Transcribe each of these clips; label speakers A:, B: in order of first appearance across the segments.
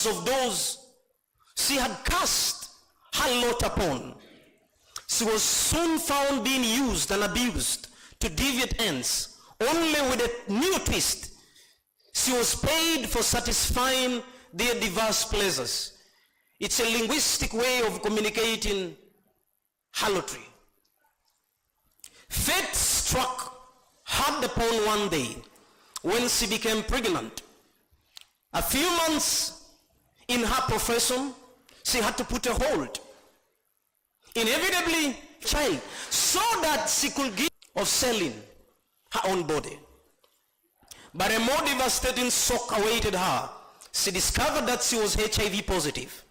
A: of those she had cast her lot upon. She was soon found being used and abused to deviate ends, only with a new twist. She was paid for satisfying their diverse pleasures. It's a linguistic way of communicating harlotry. Fate struck hard upon one day when she became pregnant. A few months in her profession, she had to put a hold, inevitably child, so that she could give of selling her own body. But a more devastating shock awaited her. She discovered that she was HIV positive.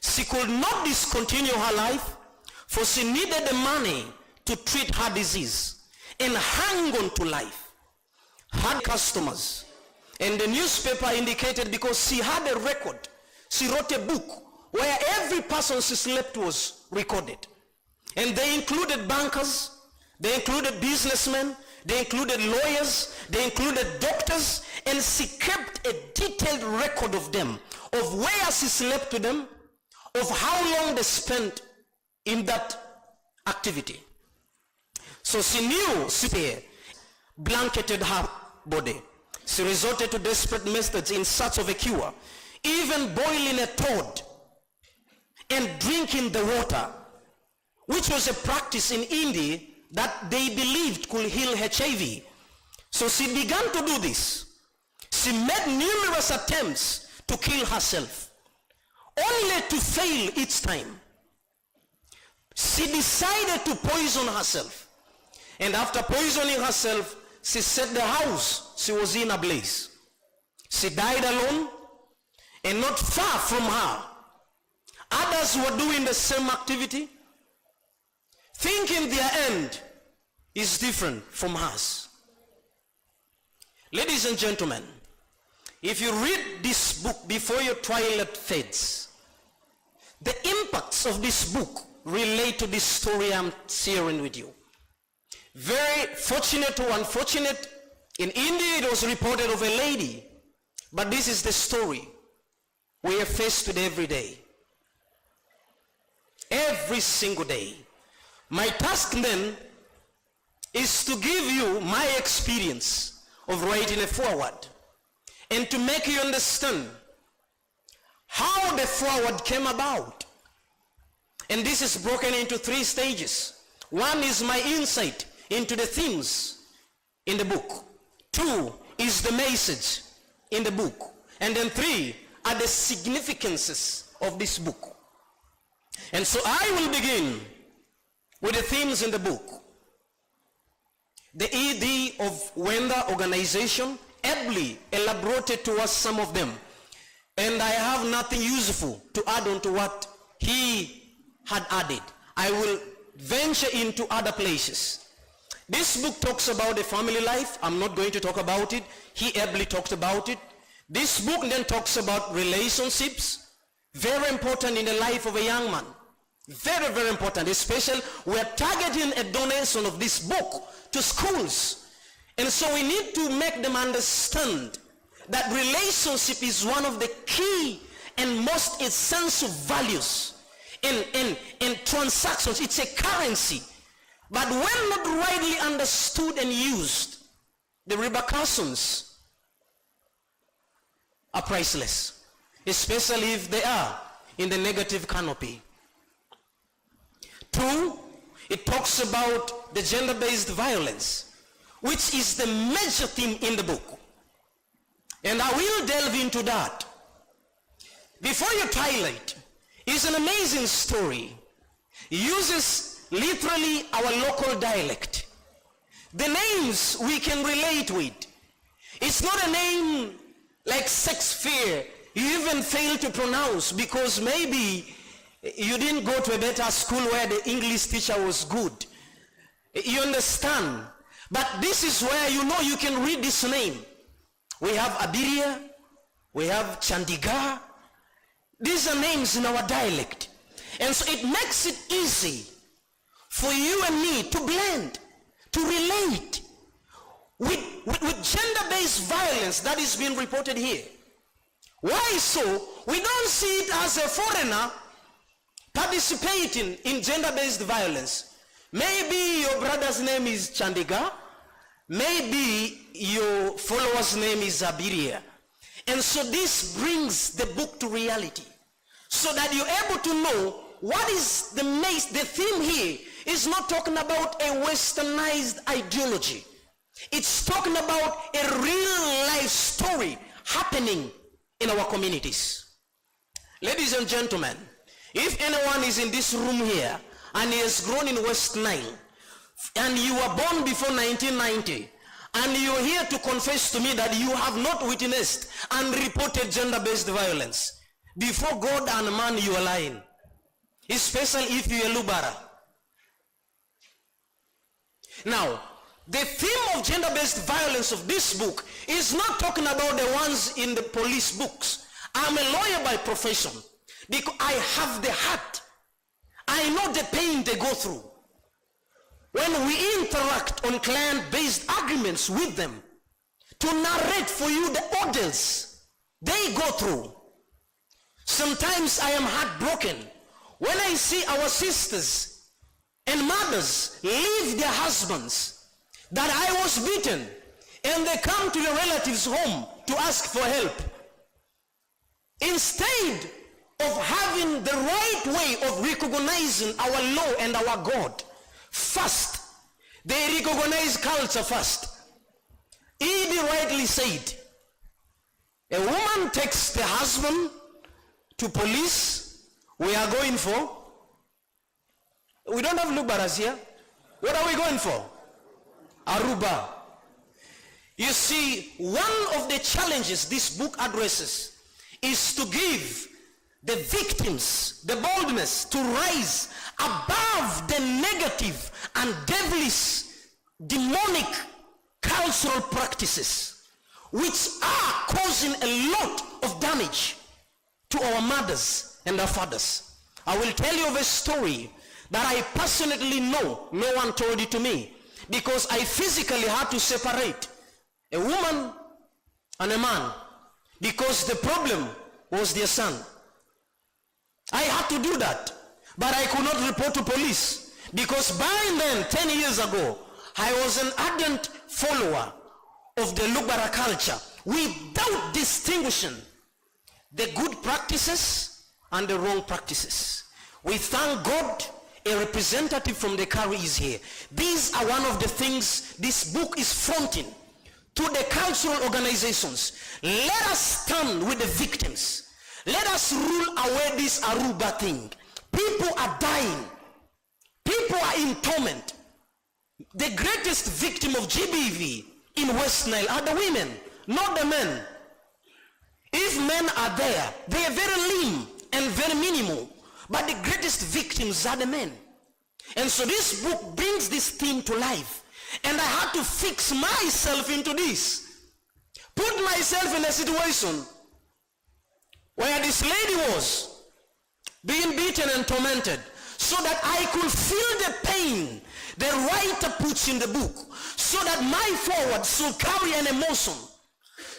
A: She could not discontinue her life, for she needed the money to treat her disease and hang on to life. Had customers, and the newspaper indicated, because she had a record, she wrote a book where every person she slept was recorded. And they included bankers, they included businessmen, they included lawyers, they included doctors, and she kept a detailed record of them, of where she slept with them, of how long they spent in that activity. So she knew she blanketed her body. She resorted to desperate methods in search of a cure, even boiling a toad and drinking the water, which was a practice in India that they believed could heal HIV. So she began to do this. She made numerous attempts to kill herself, only to fail each time. She decided to poison herself. And after poisoning herself, she set the house she was in ablaze. She died alone, and not far from her, others were doing the same activity, thinking their end is different from hers. Ladies and gentlemen, if you read this book before your twilight fades, the impacts of this book relate to this story I'm sharing with you. Very fortunate or unfortunate, in India it was reported of a lady, but this is the story we are faced with every day. Every single day. My task then is to give you my experience of writing a foreword and to make you understand how the foreword came about. And this is broken into 3 stages. 1 is my insight into the themes in the book. 2 is the message in the book. And then 3 are the significances of this book. And so I will begin with the themes in the book. The ED of Wender organization ably elaborated to us some of them. And I have nothing useful to add on to what he had added. I will venture into other places. This book talks about the family life. I'm not going to talk about it. He ably talked about it. This book then talks about relationships. Very important in the life of a young man. Very, very important. Especially, we're targeting a donation of this book to schools. And so we need to make them understand that relationship is one of the key and most essential values in transactions. It's a currency. But when not rightly understood and used, the repercussions are priceless, especially if they are in the negative canopy. 2, it talks about the gender-based violence, which is the major theme in the book. And I will delve into that. Before you twilight is an amazing story. It uses literally our local dialect. The names we can relate with. It's not a name like Shakespeare you even fail to pronounce because maybe you didn't go to a better school where the English teacher was good. You understand? But this is where you know you can read this name. We have Abiria, we have Chandigarh. These are names in our dialect. And so it makes it easy for you and me to blend, to relate with gender-based violence that is being reported here. Why so? We don't see it as a foreigner participating in gender-based violence. Maybe your brother's name is Chandika. Maybe your follower's name is Abiria. And so this brings the book to reality, so that you're able to know what is the theme here is not talking about a westernized ideology. It's talking about a real life story happening in our communities. Ladies and gentlemen, if anyone is in this room here and he has grown in West Nile, and you were born before 1990, and you're here to confess to me that you have not witnessed and reported gender-based violence, before God and man you are lying. Especially if you are Lubara. Now, the theme of gender-based violence of this book is not talking about the ones in the police books. I'm a lawyer by profession because I have the heart. I know the pain they go through. When we interact on client-based agreements with them, to narrate for you the orders they go through. Sometimes I am heartbroken when I see our sisters and mothers leave their husbands, that I was beaten, and they come to the relatives' home to ask for help. Instead of having the right way of recognizing our law and our God first, they recognize culture first. Edie rightly said, a woman takes the husband to police. We are going for, we don't have Lubaras here. What are we going for? Aruba. You see, one of the challenges this book addresses is to give the victims the boldness to rise above the negative and devilish, demonic cultural practices which are causing a lot of damage to our mothers and our fathers. I will tell you of a story that I personally know. No one told it to me, because I physically had to separate a woman and a man, because the problem was their son. I had to do that, but I could not report to police, because by then, 10 years ago, I was an ardent follower of the Lubara culture without distinguishing the good practices and the wrong practices. We thank God a representative from the Kari is here. These are one of the things this book is fronting to the cultural organizations. Let us stand with the victims. Let us rule away this Aruba thing. People are dying. People are in torment. The greatest victim of GBV in West Nile are the women, not the men. If men are there, they are very lean and very minimal, but the greatest victims are the men. And so this book brings this theme to life, and I had to fix myself into this, put myself in a situation where this lady was being beaten and tormented, so that I could feel the pain the writer puts in the book, so that my forward should carry an emotion,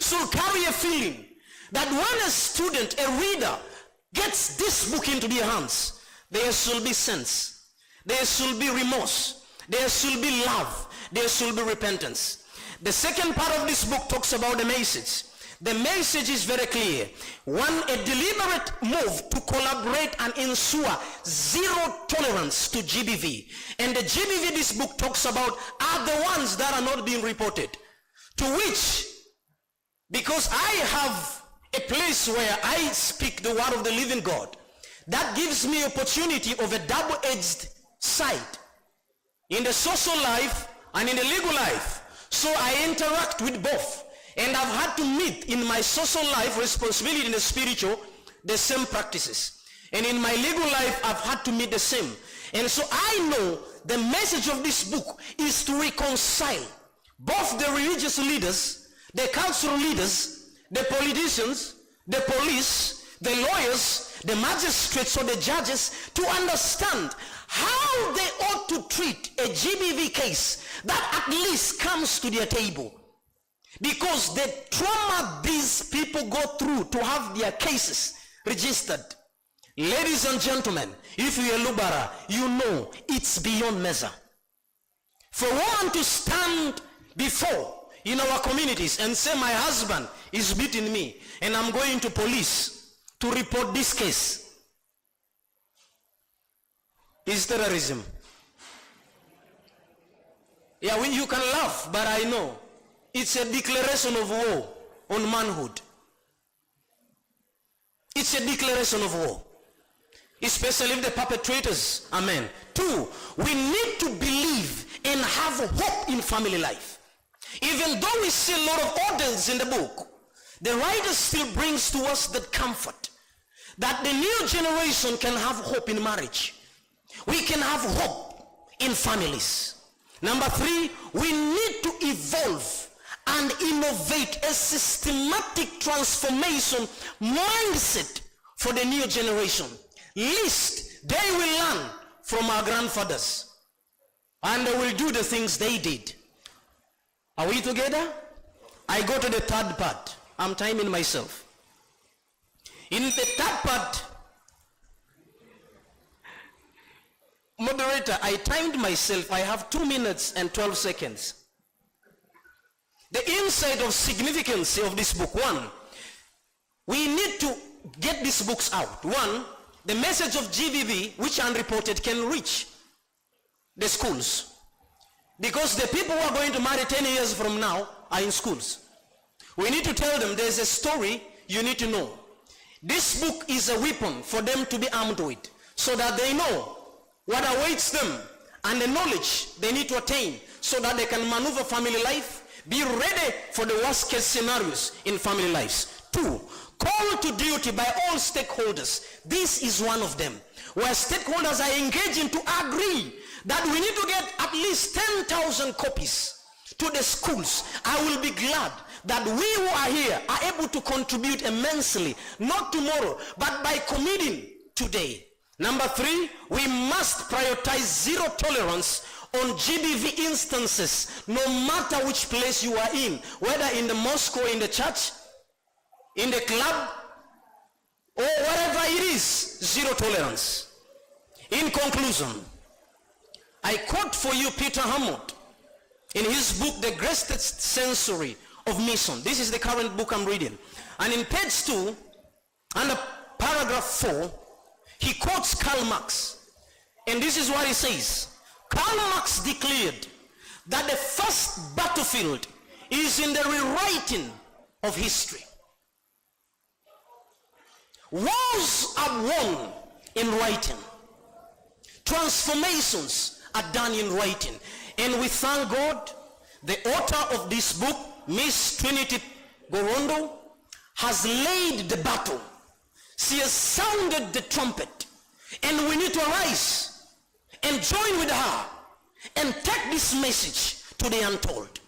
A: should carry a feeling, that when a student, a reader, gets this book into their hands, there should be sense, there should be remorse, there should be love, there should be repentance. The second part of this book talks about the message. The message is very clear. One, a deliberate move to collaborate and ensure zero tolerance to GBV. And the GBV this book talks about are the ones that are not being reported. To which, because I have a place where I speak the word of the living God, that gives me opportunity of a double-edged side in the social life and in the legal life. So I interact with both. And I've had to meet in my social life, responsibility in the spiritual, the same practices. And in my legal life, I've had to meet the same. And so I know the message of this book is to reconcile both the religious leaders, the cultural leaders, the politicians, the police, the lawyers, the magistrates or the judges, to understand how they ought to treat a GBV case that at least comes to their table. Because the trauma these people go through to have their cases registered. Ladies and gentlemen, if you're a Lubara, you know it's beyond measure. For a woman to stand before in our communities and say, my husband is beating me and I'm going to police to report this case, is terrorism. Yeah, you can laugh, but I know it's a declaration of war on manhood. It's a declaration of war, especially if the perpetrators are men. 2, we need to believe and have hope in family life. Even though we see a lot of orders in the book, the writer still brings to us that comfort that the new generation can have hope in marriage. We can have hope in families. Number 3, we need to evolve and innovate a systematic transformation mindset for the new generation. Least they will learn from our grandfathers and they will do the things they did. Are we together? I go to the third part. I'm timing myself. In the third part, moderator, I timed myself. I have 2 minutes and 12 seconds. The insight of significance of this book. 1, we need to get these books out. 1, the message of GBV, which unreported, can reach the schools. Because the people who are going to marry 10 years from now are in schools. We need to tell them there's a story you need to know. This book is a weapon for them to be armed with, so that they know what awaits them and the knowledge they need to attain so that they can maneuver family life, be ready for the worst case scenarios in family lives. 2, call to duty by all stakeholders. This is one of them, where stakeholders are engaging to agree that we need to get at least 10,000 copies to the schools. I will be glad that we who are here are able to contribute immensely, not tomorrow, but by committing today. Number 3, we must prioritize zero tolerance on GBV instances, no matter which place you are in, whether in the mosque or in the church, in the club, or wherever it is, zero tolerance. In conclusion, I quote for you Peter Hammond in his book, The Greatest Century of Mission. This is the current book I'm reading. And in page 2, under paragraph 4, he quotes Karl Marx. And this is what he says. Karl Marx declared that the first battlefield is in the rewriting of history. Wars are won in writing. Transformations are done in writing. And we thank God, the author of this book, Miss Trinity Gorondo, has laid the battle. She has sounded the trumpet. And we need to arise and join with her and take this message to the untold.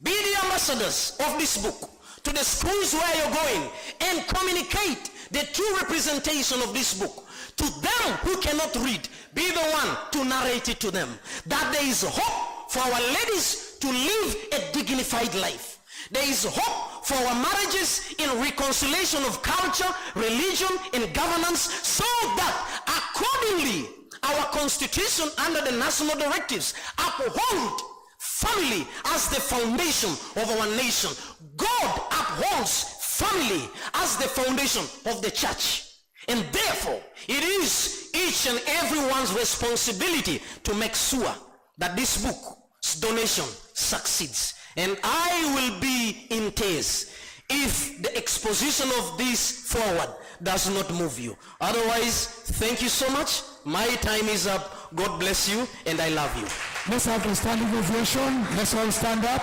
A: Be the ambassadors of this book to the schools where you're going and communicate the true representation of this book to them who cannot read. Be the one to narrate it to them, that there is hope for our ladies to live a dignified life. There is hope for our marriages in reconciliation of culture, religion, and governance, so that accordingly our constitution under the national directives uphold family as the foundation of our nation. God upholds family as the foundation of the church. And therefore, it is each and everyone's responsibility to make sure that this book's donation succeeds. And I will be in tears if the exposition of this forward does not move you. Otherwise, thank you so much. My time is up. God bless you, and I love you.
B: Let's have a standing ovation. Let's all stand up.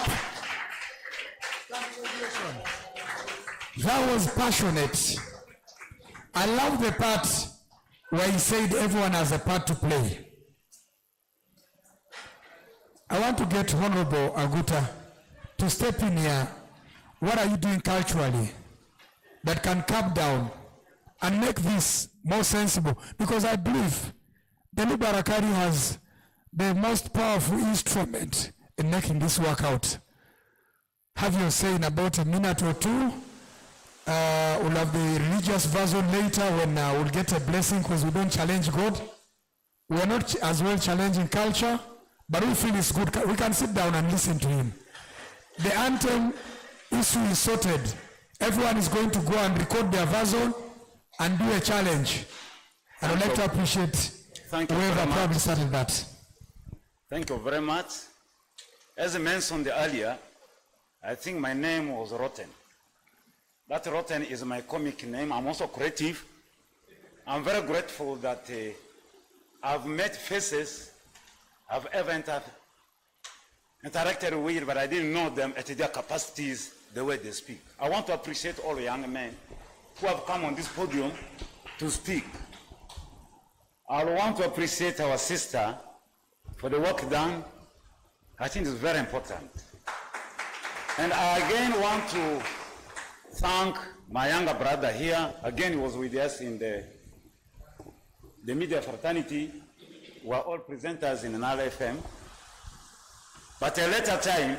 B: That was passionate. I love the part where he said everyone has a part to play. I want to get Honorable Aguta to step in here. What are you doing culturally that can cap down and make this more sensible? Because I believe the Barakari has the most powerful instrument in making this work out. have your say in about a minute or two. We'll have the religious version later when we'll get a blessing, because we don't challenge God. We are not as well challenging culture, but we feel it's good. We can sit down and listen to him. The anthem issue is sorted. Everyone is going to go and record their version and do a challenge. And I'd like to appreciate whoever probably started that.
C: Thank you very much. As I mentioned earlier, I think my name was Rotten. That Rotten is my comic name. I'm also creative. I'm very grateful that I've met faces I've ever interacted with, but I didn't know them at their capacities, the way they speak. I want to appreciate all the young men who have come on this podium to speak. I want to appreciate our sister for the work done. I think it's very important. And I again want to thank my younger brother here. Again, he was with us in the media fraternity. We are all presenters in another FM. But at a later time,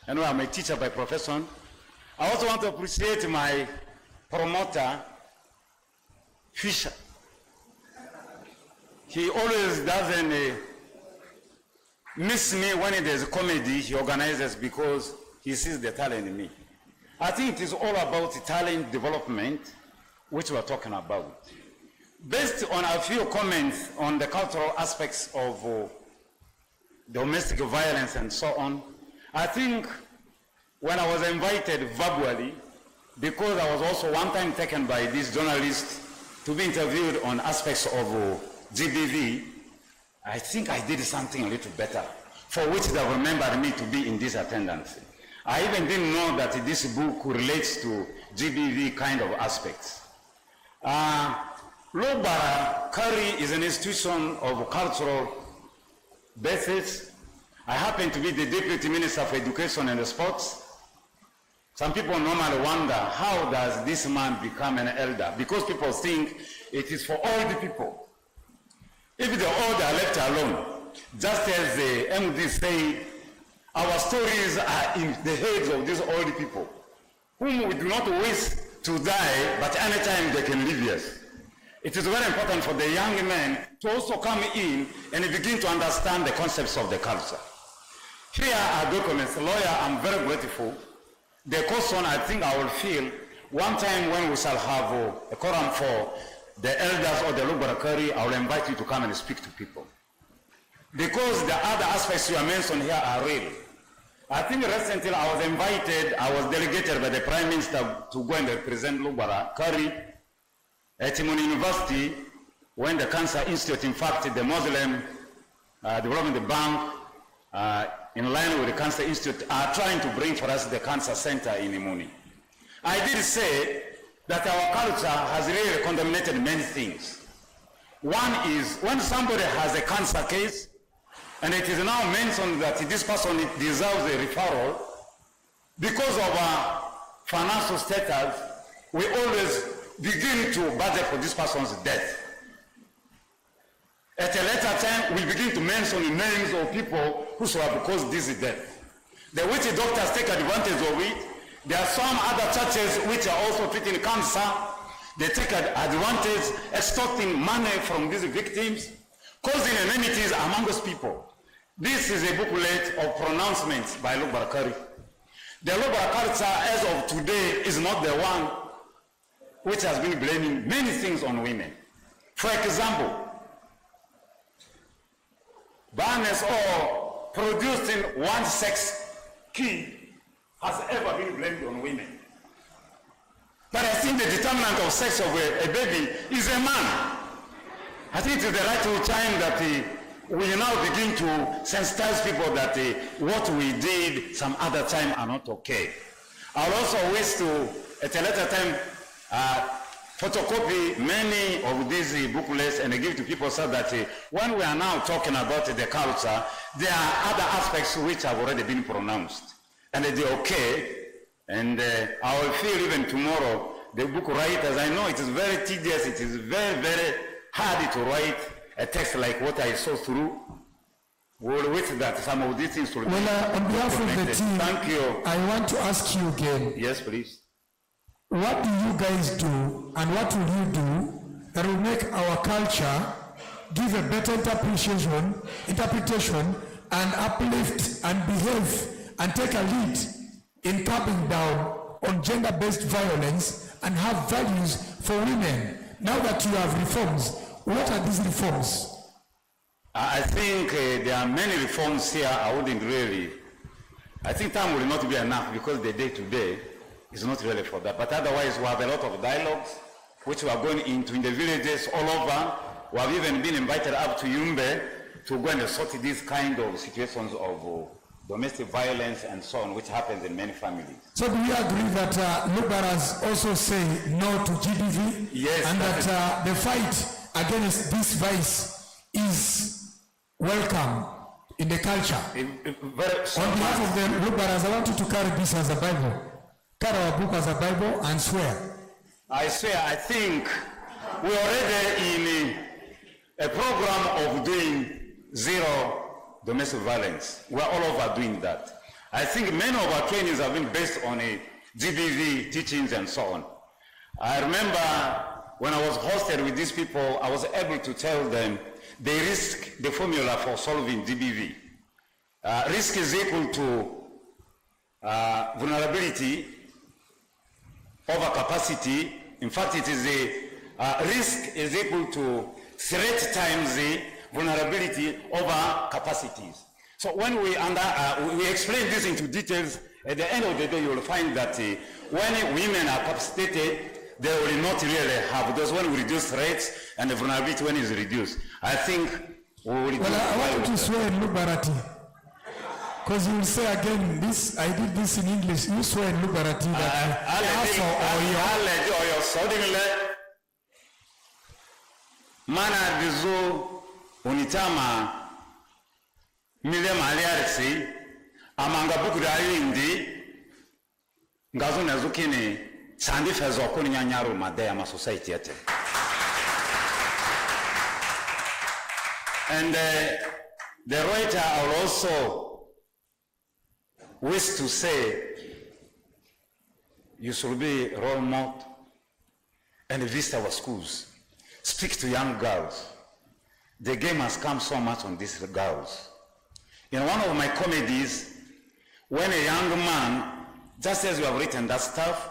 C: and I'm a teacher by profession, I also want to appreciate my promoter, Fisher. He always doesn't miss me when there's comedy he organizes, because he sees the talent in me. I think it is all about talent development, which we're talking about. Based on a few comments on the cultural aspects of domestic violence and so on, I think when I was invited verbally, because I was also one time taken by this journalist to be interviewed on aspects of GBV, I think I did something a little better, for which they remembered me to be in this attendance. I even didn't know that this book relates to GBV kind of aspects. Lugbara Kari is an institution of cultural basis. I happen to be the Deputy Minister for Education and Sports. Some people normally wonder, how does this man become an elder? Because people think it is for all the people. If the old are left alone, just as the MD said, our stories are in the heads of these old people, whom we do not wish to die, but anytime they can leave us. It is very important for the young men to also come in and begin to understand the concepts of the culture. Here are documents. Lawyer, I'm very grateful. The question I think I will feel one time when we shall have a quorum for the elders or the Lubarakari, I will invite you to come and speak to people. Because the other aspects you are mentioned here are real. I think recently I was invited, I was delegated by the Prime Minister to go and represent Lubarakari at Timon University, when the Cancer Institute, in fact, the Muslim Development Bank, in line with the Cancer Institute, are trying to bring for us the Cancer Center in Imuni. I did say that our culture has really contaminated many things. One is, when somebody has a cancer case, and it is now mentioned that this person deserves a referral, because of our financial status, we always begin to budget for this person's death. At a later time, we begin to mention the names of people who should have caused this death. The witch doctors take advantage of it. There are some other churches which are also treating cancer. They take advantage, extorting money from these victims, causing enmities among those people. This is a booklet of pronouncements by Lubarakari. The Lubarakari, as of today, is not the one which has been blaming many things on women. For example, barrenness or producing one sex key has ever been blamed on women. But I think the determinant of sex of a baby is a man. I think it is the right time that we now begin to sensitize people that what we did some other time are not okay. I would also wish to, at a later time, photocopy many of these booklets and give to people so that when we are now talking about the culture, there are other aspects which have already been pronounced. And they're okay. And I will feel even tomorrow, the book writers, I know it is very tedious, it is very, very hard to write a text like what I saw through. We'll wait that some of these things will be
B: Well, on behalf of the
C: implemented.
B: team,
C: Thank you.
B: I want to ask you again,
C: Yes, please.
B: what do you guys do and what will you do that will make our culture give a better interpretation and uplift and behave and take a lead in clamping down on gender-based violence and have values for women? Now that you have reforms, what are these reforms?
C: I think there are many reforms here. I wouldn't really. I think time will not be enough because the day-to-day is not really for that. But otherwise, we have a lot of dialogues which we are going into in the villages all over. We have even been invited up to Yumbe to go and sort these kind of situations of domestic violence and so on, which happens in many families.
B: So do you agree that Lubaras also say no to GBV?
C: Yes.
B: And that the fight against this vice is welcome in the culture?
C: Very
B: On behalf of the Lubaras, I want you to carry this as a Bible. Carry our book as a Bible and swear.
C: I swear, I think we're already in a program of doing zero domestic violence. We're all over doing that. I think many of our trainings have been based on GBV teachings and so on. I remember when I was hosted with these people, I was able to tell them the risk, the formula for solving GBV. Risk is equal to vulnerability over capacity. In fact, it is risk is equal to threat times the vulnerability over capacities. So when we explain this into details, at the end of the day, you will find that when women are capacitated, they will not really have, because when we reduce threats and the vulnerability when it's reduced, I think we will reduce.
B: Well, I want you to swear in Lubarati. Because you will say again, this, I did this in English, you swear in Lubarati that
C: mana dizo unitama mile maliarisi amanga bukura yindi ngazo nazukini sandi fezo ko nyanyaro madaya ma society yate. And the writer will also wish to say you should be role model and visit our schools. Speak to young girls. The game has come so much on these girls. In one of my comedies, when a young man, just as you have written that stuff,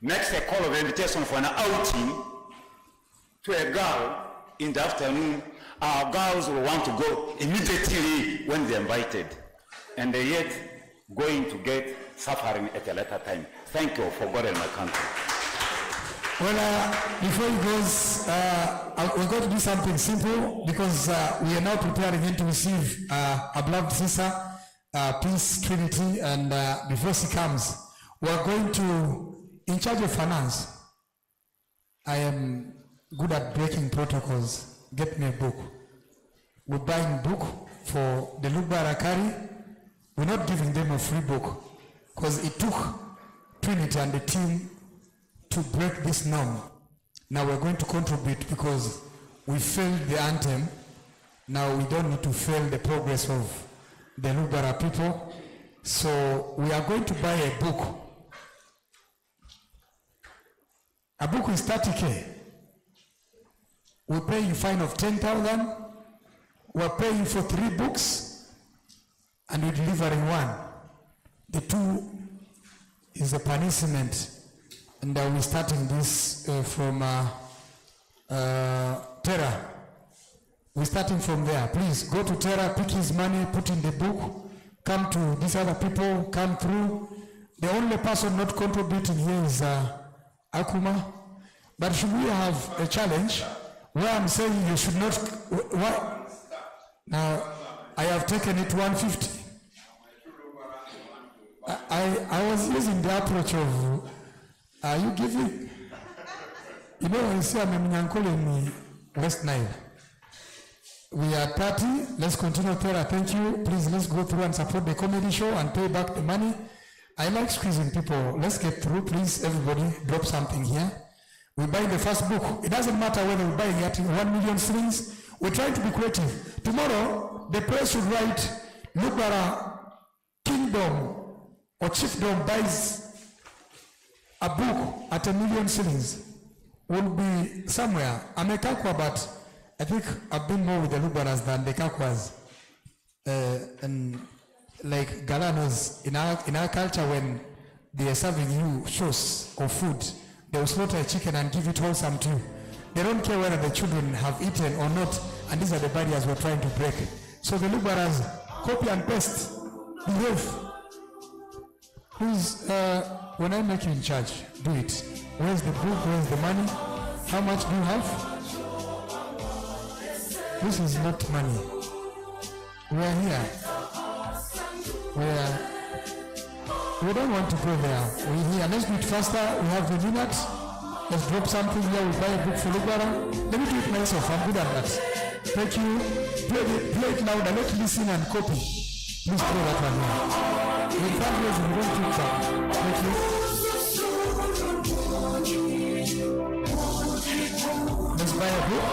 C: makes a call of invitation for an outing to a girl in the afternoon, our girls will want to go immediately when they're invited. And they're yet going to get suffering at a later time. Thank you for God and my country.
B: Well, before he goes, we're going to do something simple because we are now preparing him to receive a beloved sister, Peace Trinity, and before she comes, we're going to, in charge of finance, I am good at breaking protocols. Get me a book. We're buying a book for the Lubarakari. We're not giving them a free book because it took Trinity and the team to break this norm. Now we're going to contribute because we failed the anthem. Now we don't need to fail the progress of the Lubara people. So we are going to buy a book. A book is 30K. We pay you a fine of 10,000. We're paying for 3 books and we're delivering 1. The 2 is a punishment. And we're starting this from Terra. We're starting from there. Please go to Terra, pick his money, put in the book, come to these other people, come through. The only person not contributing here is Akuma. But should we have a challenge where I'm saying you should not, what? Now, I have taken it 150. I was using the approach of, are you giving? You know, I say I'm a uncle in West Nile. We are 30. Let's continue, Tara. Thank you. Please, let's go through and support the comedy show and pay back the money. I like squeezing people. Let's get through, please. Everybody, drop something here. We buy the first book. It doesn't matter whether we're buying it in 1 million strings. We're trying to be creative. Tomorrow, the press should write, Lubara Kingdom or Chiefdom buys a book at 1 million shillings. Will be somewhere. I'm a Kakwa, but I think I've been more with the Lubaras than the Kakwas. And like Galanos, in our culture, when they are serving you shows or food, they will slaughter a chicken and give it wholesome to you. They don't care whether the children have eaten or not, and these are the barriers we're trying to break. So the Lubaras, copy and paste, behave. Please, when I make you in charge, do it. Where's the book? Where's the money? How much do you have? This is not money. We're here. We don't want to go there. We're here. Let's do it faster. We have the minutes. Let's drop something here. We'll buy a book for Lubara. Let me do it myself. I'm good at that. Thank you. Play it louder. Let's listen and copy. Please play that one here. In fact, we don't keep that. Thank you. Let's buy a book.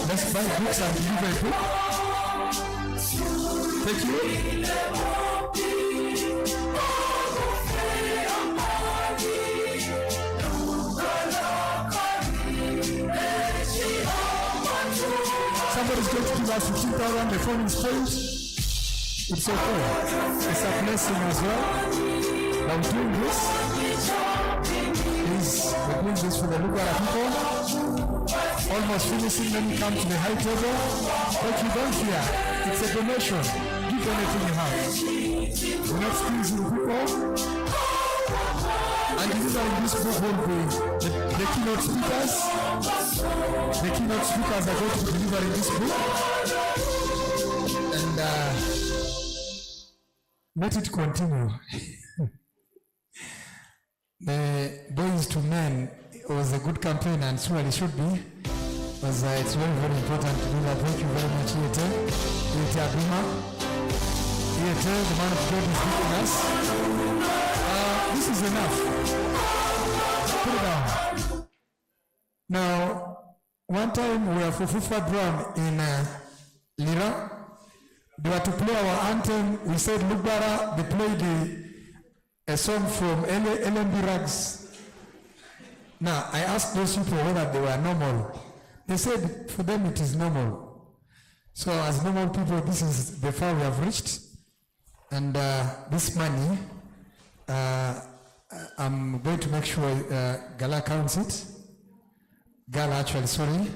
B: Let's buy books and deliver a book. Thank you. Somebody's going to give us 15,000. The phone is spoiled. It's okay. It's a blessing as well. I'm doing this. Please, we're doing this for the Lugara people. Almost finishing, then you come to the high table. But you don't fear. It's a donation. Give anything you have. We're not squeezing people. And delivering this book will be the keynote speakers. The keynote speakers are going to be delivering this book. And let it continue. The Boys to Men was a good campaign, and so it should be. Because it's very, very important to do that. Thank you very much, Yete. Yete Abima. Yete, the man of God is leading us. This is enough. Put it down. Now, one time we were for FIFA Brown in Lira. They were to play our anthem. We said Lubara. They played a song from LMB Rags. Now, I asked those people whether they were normal. They said for them it is normal. So as normal people, this is the far we have reached. And this money, I'm going to make sure Gala counts it. Gala, actually, sorry.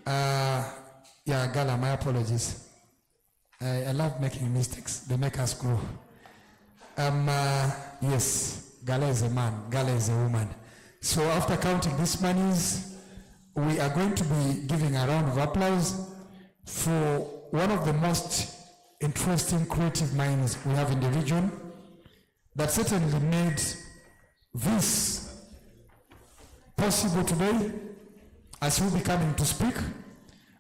B: Yeah, Gala, my apologies. I love making mistakes. They make us grow. Yes, Gala is a man, Gala is a woman. So after counting these monies, we are going to be giving a round of applause for one of the most interesting creative minds we have in the region that certainly made this possible today, as he'll be coming to speak.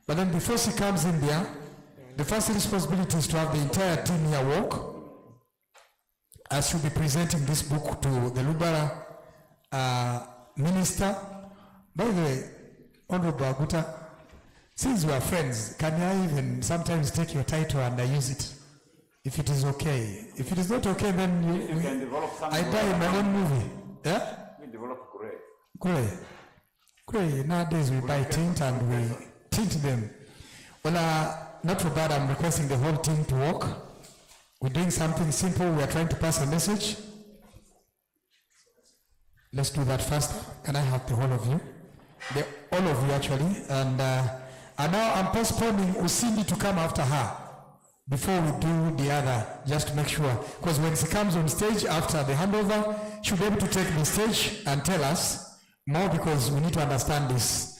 B: But then before she comes in there, the first responsibility is to have the entire team here work, as she'll be presenting this book to the Lubara minister. By the way, Honorable Aguta, since we are friends, can I even sometimes take your title and I use it? If it is okay. If it is not okay, then
C: you can develop something.
B: I buy my own movie. Yeah?
C: We develop gray.
B: Gray. Gray. Nowadays we buy tint and we tint them. Well, not for bad, I'm requesting the whole team to work. We're doing something simple. We are trying to pass a message. Let's do that first. Can I have the whole of you? All of you actually. And now I'm postponing Usindi to come after her before we do the other, just to make sure. Because when she comes on stage after the handover, she'll be able to take the stage and tell us more, because we need to understand this.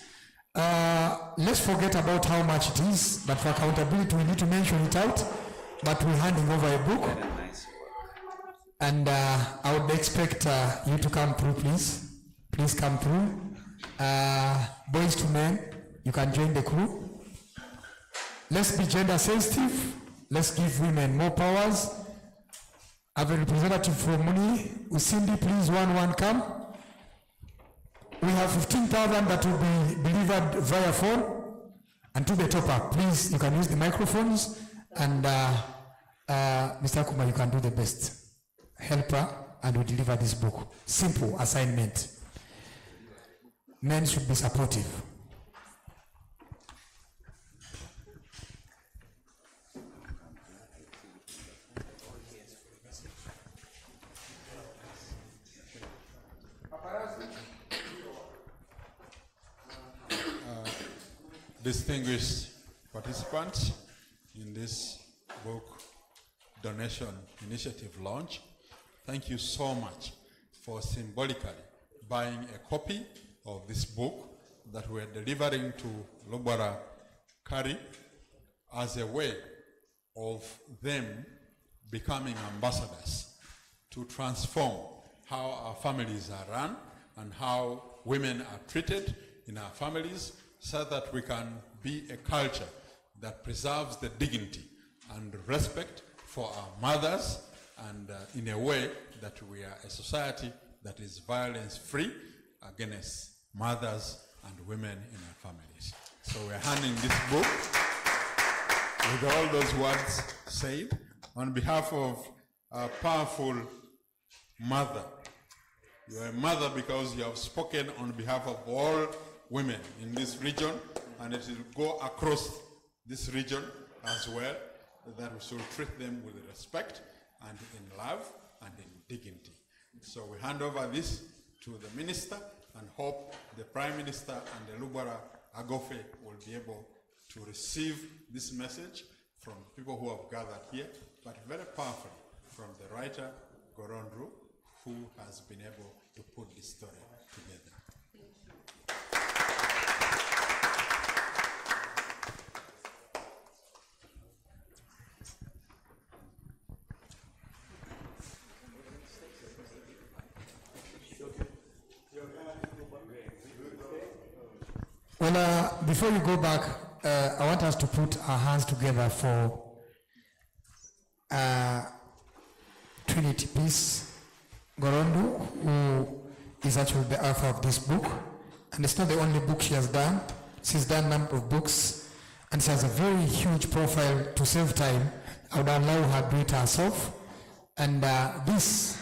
B: Let's forget about how much it is, but for accountability, we need to mention it out. But we're handing over a book. And I would expect you to come through, please. Please come through. Boys to men, you can join the crew. Let's be gender sensitive. Let's give women more powers. I have a representative from Muni. Usindi, please, one come. We have 15,000 that will be delivered via phone. And to the top, please, you can use the microphones, and Mr. Kuma, you can do the best. Help her, and we deliver this book. Simple assignment. Men should be supportive.
D: Distinguished participants in this book donation initiative launch, thank you so much for symbolically buying a copy of this book that we're delivering to Lubara Kari as a way of them becoming ambassadors to transform how our families are run and how women are treated in our families, so that we can be a culture that preserves the dignity and respect for our mothers, and in a way that we are a society that is violence-free against mothers and women in our families. So we're handing this book with all those words said on behalf of a powerful mother. You are a mother because you have spoken on behalf of all women in this region, and it will go across this region as well, that we should treat them with respect and in love and in dignity. So we hand over this to the minister and hope the Prime Minister and the Lubara Agofe will be able to receive this message from people who have gathered here, but very powerfully from the writer Gorondru, who has been able to put this story together.
B: Well, before you go back, I want us to put our hands together for Trinity Peace Gorondu, who is actually the author of this book. And it's not the only book she has done. She's done a number of books, and she has a very huge profile. To save time, I would allow her to do it herself. And this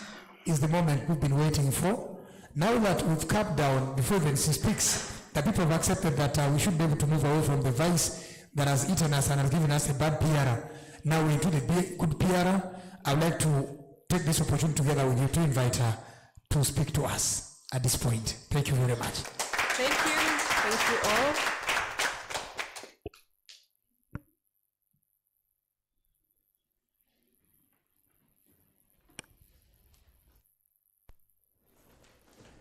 B: is the moment we've been waiting for. Now that we've capped down, before even she speaks, the people have accepted that we should be able to move away from the vice that has eaten us and has given us a bad PR. Now we're into the good PR. I would like to take this opportunity together with you to invite her to speak to us at this point. Thank you very much.
E: Thank you. Thank you all.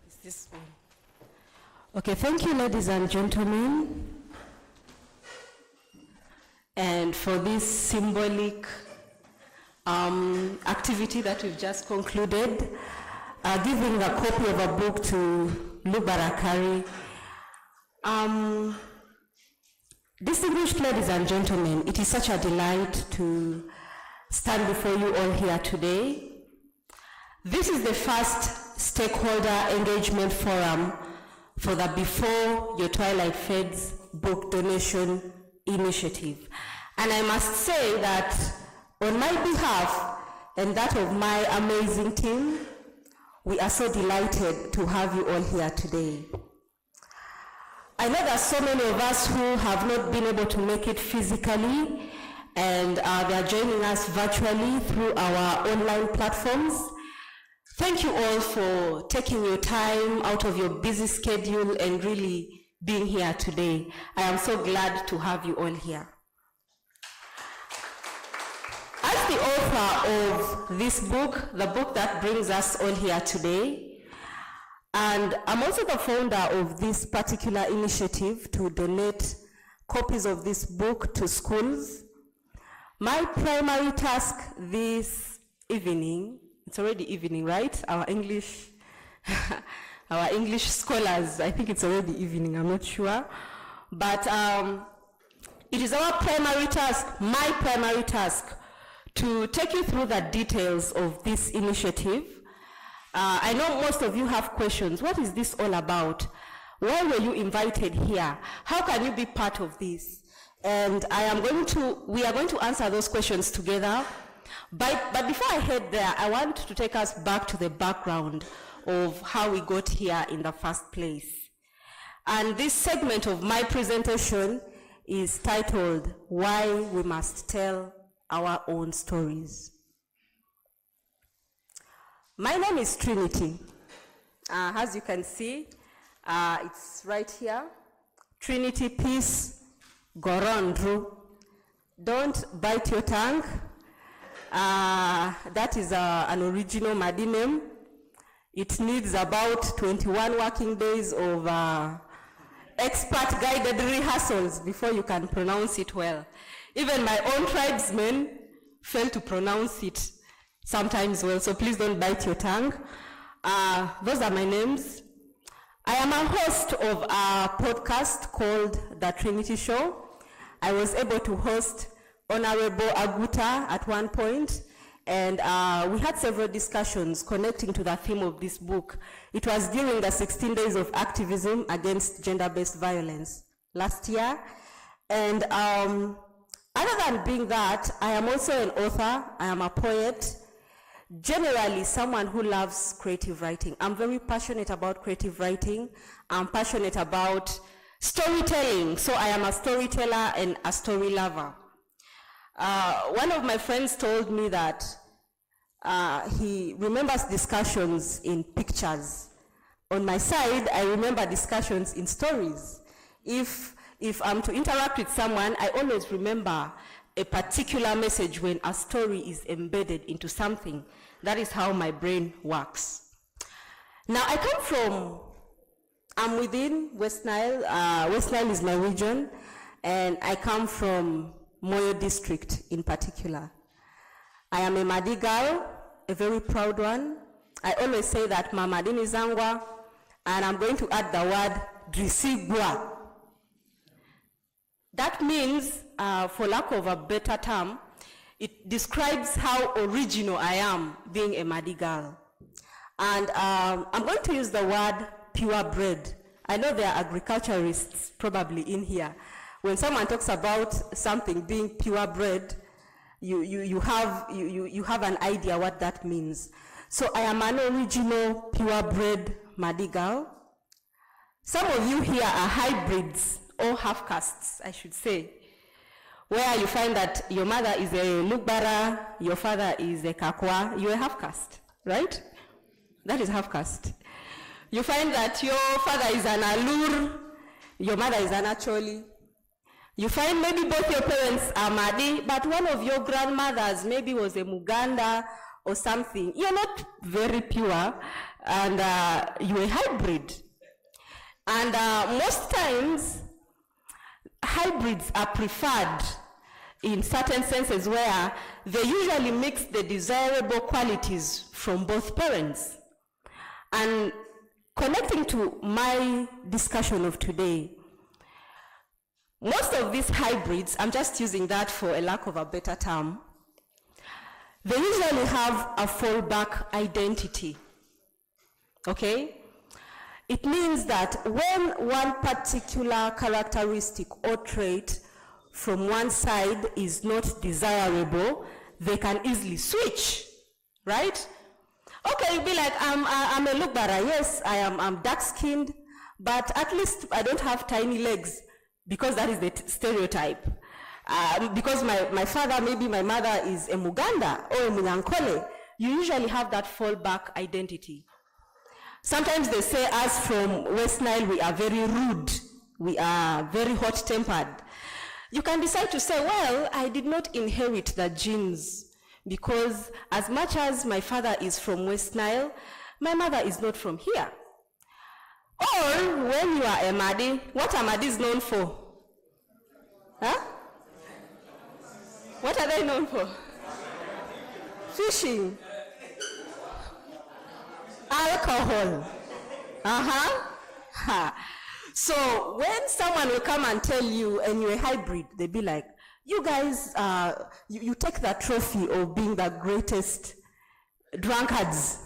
E: Is this one? Okay, thank you, ladies and gentlemen, and for this symbolic activity that we've just concluded, giving a copy of a book to Lubara Kari. Distinguished ladies and gentlemen, it is such a delight to stand before you all here today. This is the first stakeholder engagement forum for the Before Your Twilight Fades book donation initiative. And I must say that on my behalf and that of my amazing team, we are so delighted to have you all here today. I know that so many of us who have not been able to make it physically, and they are joining us virtually through our online platforms. Thank you all for taking your time out of your busy schedule and really being here today. I am so glad to have you all here. As the author of this book, the book that brings us all here today, and I'm also the founder of this particular initiative to donate copies of this book to schools, my primary task this evening, it's already evening, right? Our English scholars, I think it's already evening, I'm not sure. But it is our primary task, my primary task, to take you through the details of this initiative. I know most of you have questions. What is this all about? Why were you invited here? How can you be part of this? And we are going to answer those questions together. But before I head there, I want to take us back to the background of how we got here in the first place. And this segment of my presentation is titled, Why We Must Tell Our Own Stories. My name is Trinity. As you can see, it's right here. Trinity Peace Gorondru. Don't bite your tongue. That is an original Madi name. It needs about 21 working days of expert guided rehearsals before you can pronounce it well. Even my own tribesmen fail to pronounce it sometimes well, so please don't bite your tongue. Those are my names. I am a host of a podcast called The Trinity Show. I was able to host Honorable Aguta at one point, and we had several discussions connecting to the theme of this book. It was during the 16 days of activism against gender-based violence last year. And other than being that, I am also an author, I am a poet, generally someone who loves creative writing. I'm very passionate about creative writing. I'm passionate about storytelling. So I am a storyteller and a story lover. One of my friends told me that he remembers discussions in pictures. On my side, I remember discussions in stories. If I'm to interact with someone, I always remember a particular message when a story is embedded into something. That is how my brain works. Now, I'm within West Nile. West Nile is my region, and I come from Moyo district in particular. I am a Madi girl, a very proud one. I always say that Mama Dini Zangwa, and I'm going to add the word Drisigwa. That means, for lack of a better term, it describes how original I am being a Madi girl. And I'm going to use the word purebred. I know there are agriculturists probably in here. When someone talks about something being purebred, you have an idea what that means. So I am an original purebred Madi girl. Some of you here are hybrids or half-castes, I should say, where you find that your mother is a Lugbara, your father is a Kakwa, you're a half-caste, right? That is half-caste. You find that your father is an Alur, your mother is an Acholi. You find maybe both your parents are Madi, but one of your grandmothers maybe was a Muganda or something. You're not very pure, and you're a hybrid. And most times, hybrids are preferred in certain senses where they usually mix the desirable qualities from both parents. And connecting to my discussion of today, most of these hybrids, I'm just using that for a lack of a better term, they usually have a fallback identity, okay? It means that when one particular characteristic or trait from one side is not desirable, they can easily switch, right? Okay, you'll be like, I'm a Lugbara, yes, I'm dark-skinned, but at least I don't have tiny legs, because that is the stereotype. Because my father, maybe my mother is a Muganda or a Munyankole, you usually have that fallback identity. Sometimes they say us from West Nile, we are very rude, we are very hot-tempered. You can decide to say, well, I did not inherit the genes, because as much as my father is from West Nile, my mother is not from here. Or when you are a Madi, what are Madis known for? Huh? What are they known for? Fishing. Alcohol. So when someone will come and tell you, and you're a hybrid, they'll be like, you guys, you take the trophy of being the greatest drunkards,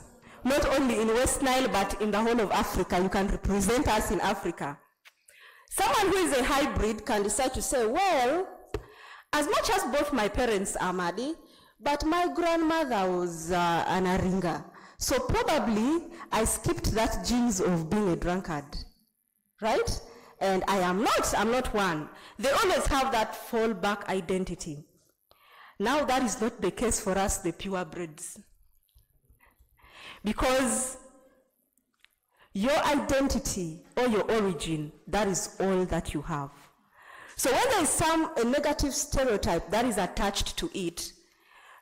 E: not only in West Nile, but in the whole of Africa. You can represent us in Africa. Someone who is a hybrid can decide to say, well, as much as both my parents are Madi, but my grandmother was an Aringa. So probably I skipped that genes of being a drunkard, right? And I'm not one. They always have that fallback identity. Now that is not the case for us, the purebreds. Because your identity or your origin, that is all that you have. So when there is a negative stereotype that is attached to it,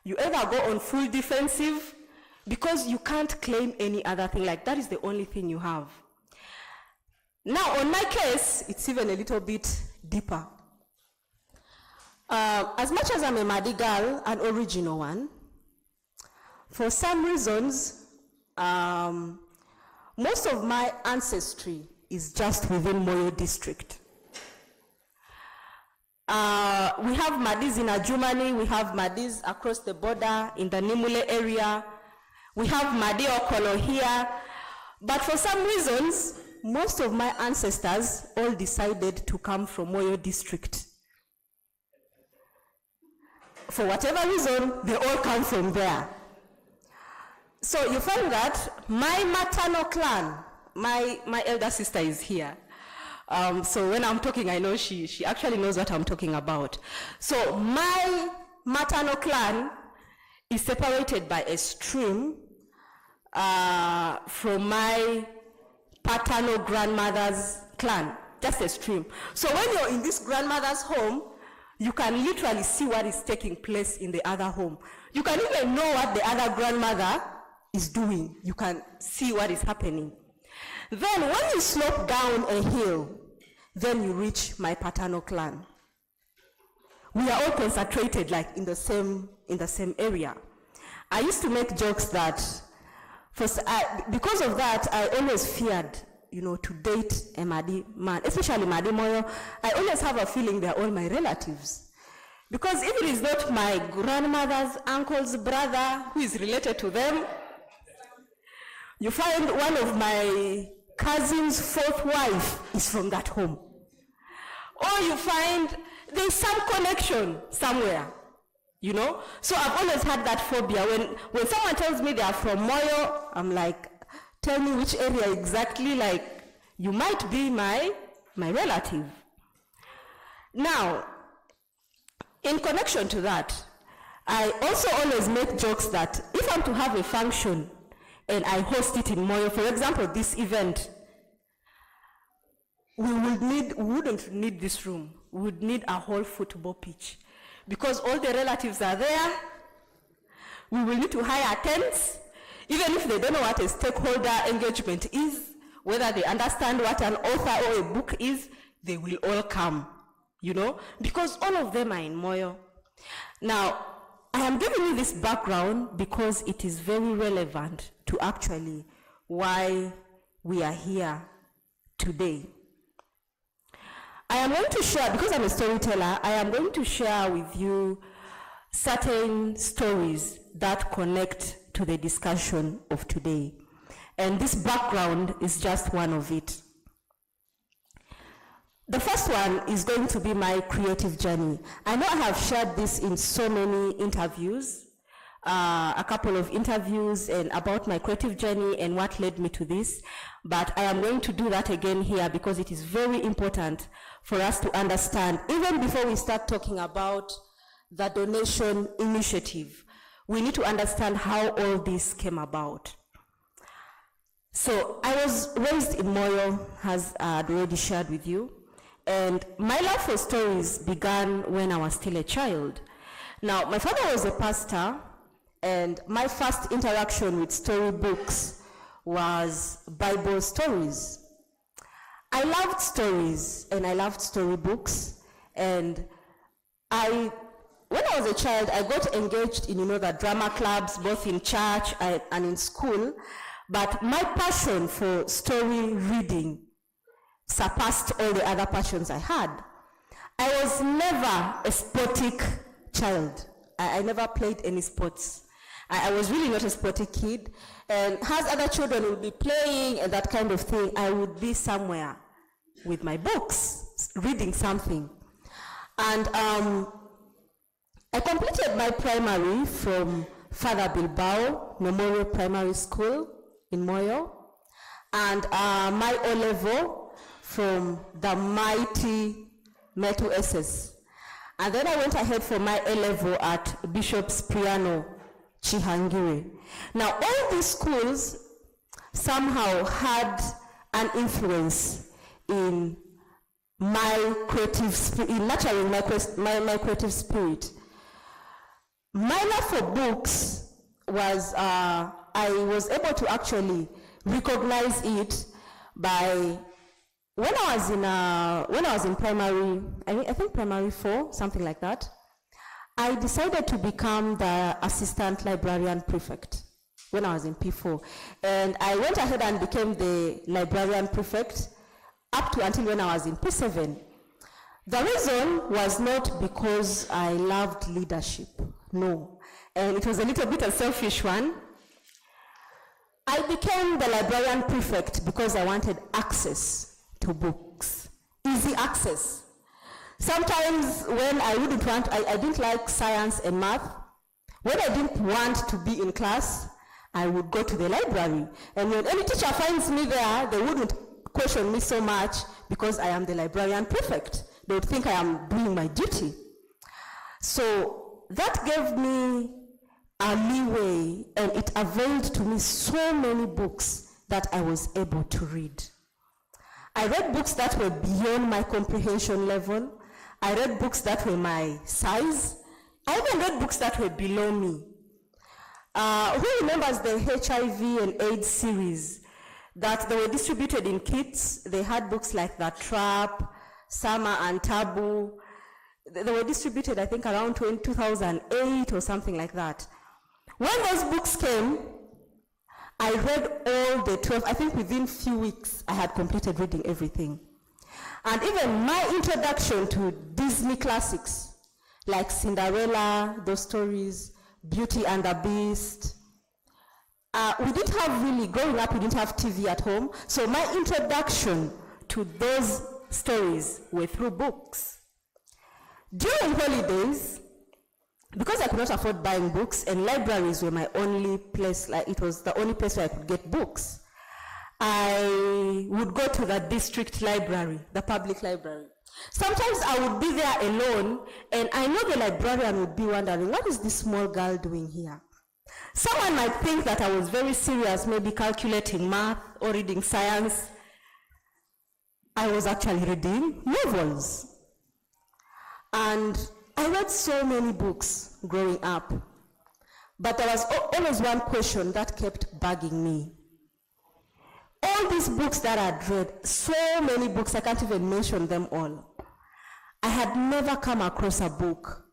E: you either go on full defensive because you can't claim any other thing, like that is the only thing you have. Now, on my case, it's even a little bit deeper. As much as I'm a Madi girl, an original one, for some reasons, most of my ancestry is just within Moyo district. We have Madis in Ajumani, we have Madis across the border in the Nimule area, we have Madi Okolo here, but for some reasons, most of my ancestors all decided to come from Moyo district. For whatever reason, they all come from there. So you find that my maternal clan, my elder sister is here. So when I'm talking, I know she actually knows what I'm talking about. So my maternal clan is separated by a stream from my paternal grandmother's clan, just a stream. So when you're in this grandmother's home, you can literally see what is taking place in the other home. You can even know what the other grandmother is doing. You can see what is happening. Then when you slope down a hill, then you reach my paternal clan. We are all concentrated like in the same area. I used to make jokes that because of that, I always feared, to date a Madi man, especially Madi Moyo. I always have a feeling they're all my relatives. Because if it is not my grandmother's uncle's brother who is related to them, you find one of my cousin's fourth wife is from that home. Or you find there's some connection somewhere, So I've always had that phobia. When someone tells me they are from Moyo, I'm like, tell me which area exactly, like, you might be my relative. Now, in connection to that, I also always make jokes that if I'm to have a function and I host it in Moyo, for example, this event, we wouldn't need this room. We would need a whole football pitch. Because all the relatives are there, we will need to hire tents. Even if they don't know what a stakeholder engagement is, whether they understand what an author or a book is, they will all come, because all of them are in Moyo. Now, I am giving you this background because it is very relevant to actually why we are here today. I am going to share, because I'm a storyteller, I am going to share with you certain stories that connect to the discussion of today. And this background is just one of it. The first one is going to be my creative journey. I know I have shared this in so many interviews, a couple of interviews and about my creative journey and what led me to this, but I am going to do that again here because it is very important for us to understand, even before we start talking about the donation initiative, we need to understand how all this came about. So I was raised in Moyo, as I had already shared with you, and my love for stories began when I was still a child. Now, my father was a pastor, and my first interaction with storybooks was Bible stories. I loved stories, and I loved storybooks, and when I was a child, I got engaged in, the drama clubs, both in church and in school, but my passion for story reading surpassed all the other passions I had. I was never a sportic child. I never played any sports. I was really not a sporty kid, and as other children would be playing and that kind of thing, I would be somewhere with my books. reading something. And I completed my primary from Father Bilbao Memorial Primary School in Moyo, and my O-level from the mighty Metu SS. And then I went ahead for my A-level at Bishop Spriano Chihangire. Now, all these schools somehow had an influence in my creative spirit, in nurturing my creative spirit. My love for books was, I was able to actually recognize it by, when I was in primary, I think primary 4, something like that, I decided to become the assistant librarian prefect when I was in P4. And I went ahead and became the librarian prefect up to until when I was in P7. The reason was not because I loved leadership, no. And it was a little bit a selfish one. I became the librarian prefect because I wanted access to books, easy access. Sometimes when I wouldn't want, I didn't like science and math, when I didn't want to be in class, I would go to the library. And when any teacher finds me there, they wouldn't question me so much because I am the librarian prefect. They would think I am doing my duty. So that gave me a leeway, and it availed to me so many books that I was able to read. I read books that were beyond my comprehension level. I read books that were my size. I even read books that were below me. Who remembers the HIV and AIDS series that they were distributed in kits? They had books like The Trap, Summer and Taboo. They were distributed, I think, around 2008 or something like that. When those books came, I read all the 12, I think within few weeks, I had completed reading everything. And even my introduction to Disney classics, like Cinderella, those stories, Beauty and the Beast. We didn't have really, growing up, we didn't have TV at home, so my introduction to those stories were through books. During holidays, because I could not afford buying books, and libraries were my only place, like it was the only place where I could get books, I would go to the district library, the public library. Sometimes I would be there alone, and I know the librarian would be wondering, what is this small girl doing here? Someone might think that I was very serious, maybe calculating math or reading science. I was actually reading novels. And I read so many books growing up, but there was always one question that kept bugging me. All these books that I'd read, so many books, I can't even mention them all. I had never come across a book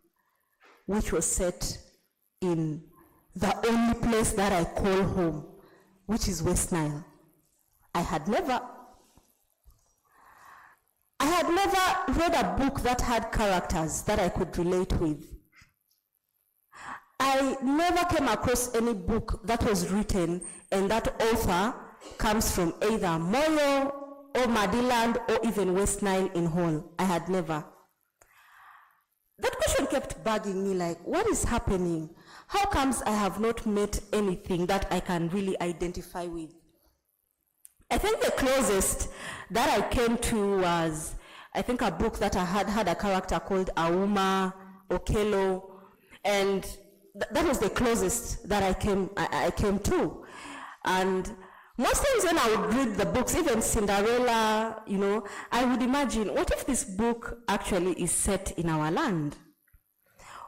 E: which was set in the only place that I call home, which is West Nile. I had never read a book that had characters that I could relate with. I never came across any book that was written and that author comes from either Moyo or Madiland or even West Nile in Hall. I had never. That question kept bugging me, like, what is happening? How comes I have not met anything that I can really identify with? I think the closest that I came to was, I think, a book that I had a character called Auma Okelo, and that was the closest that I came to. And most times when I would read the books, even Cinderella, you know, I would imagine, what if this book actually is set in our land?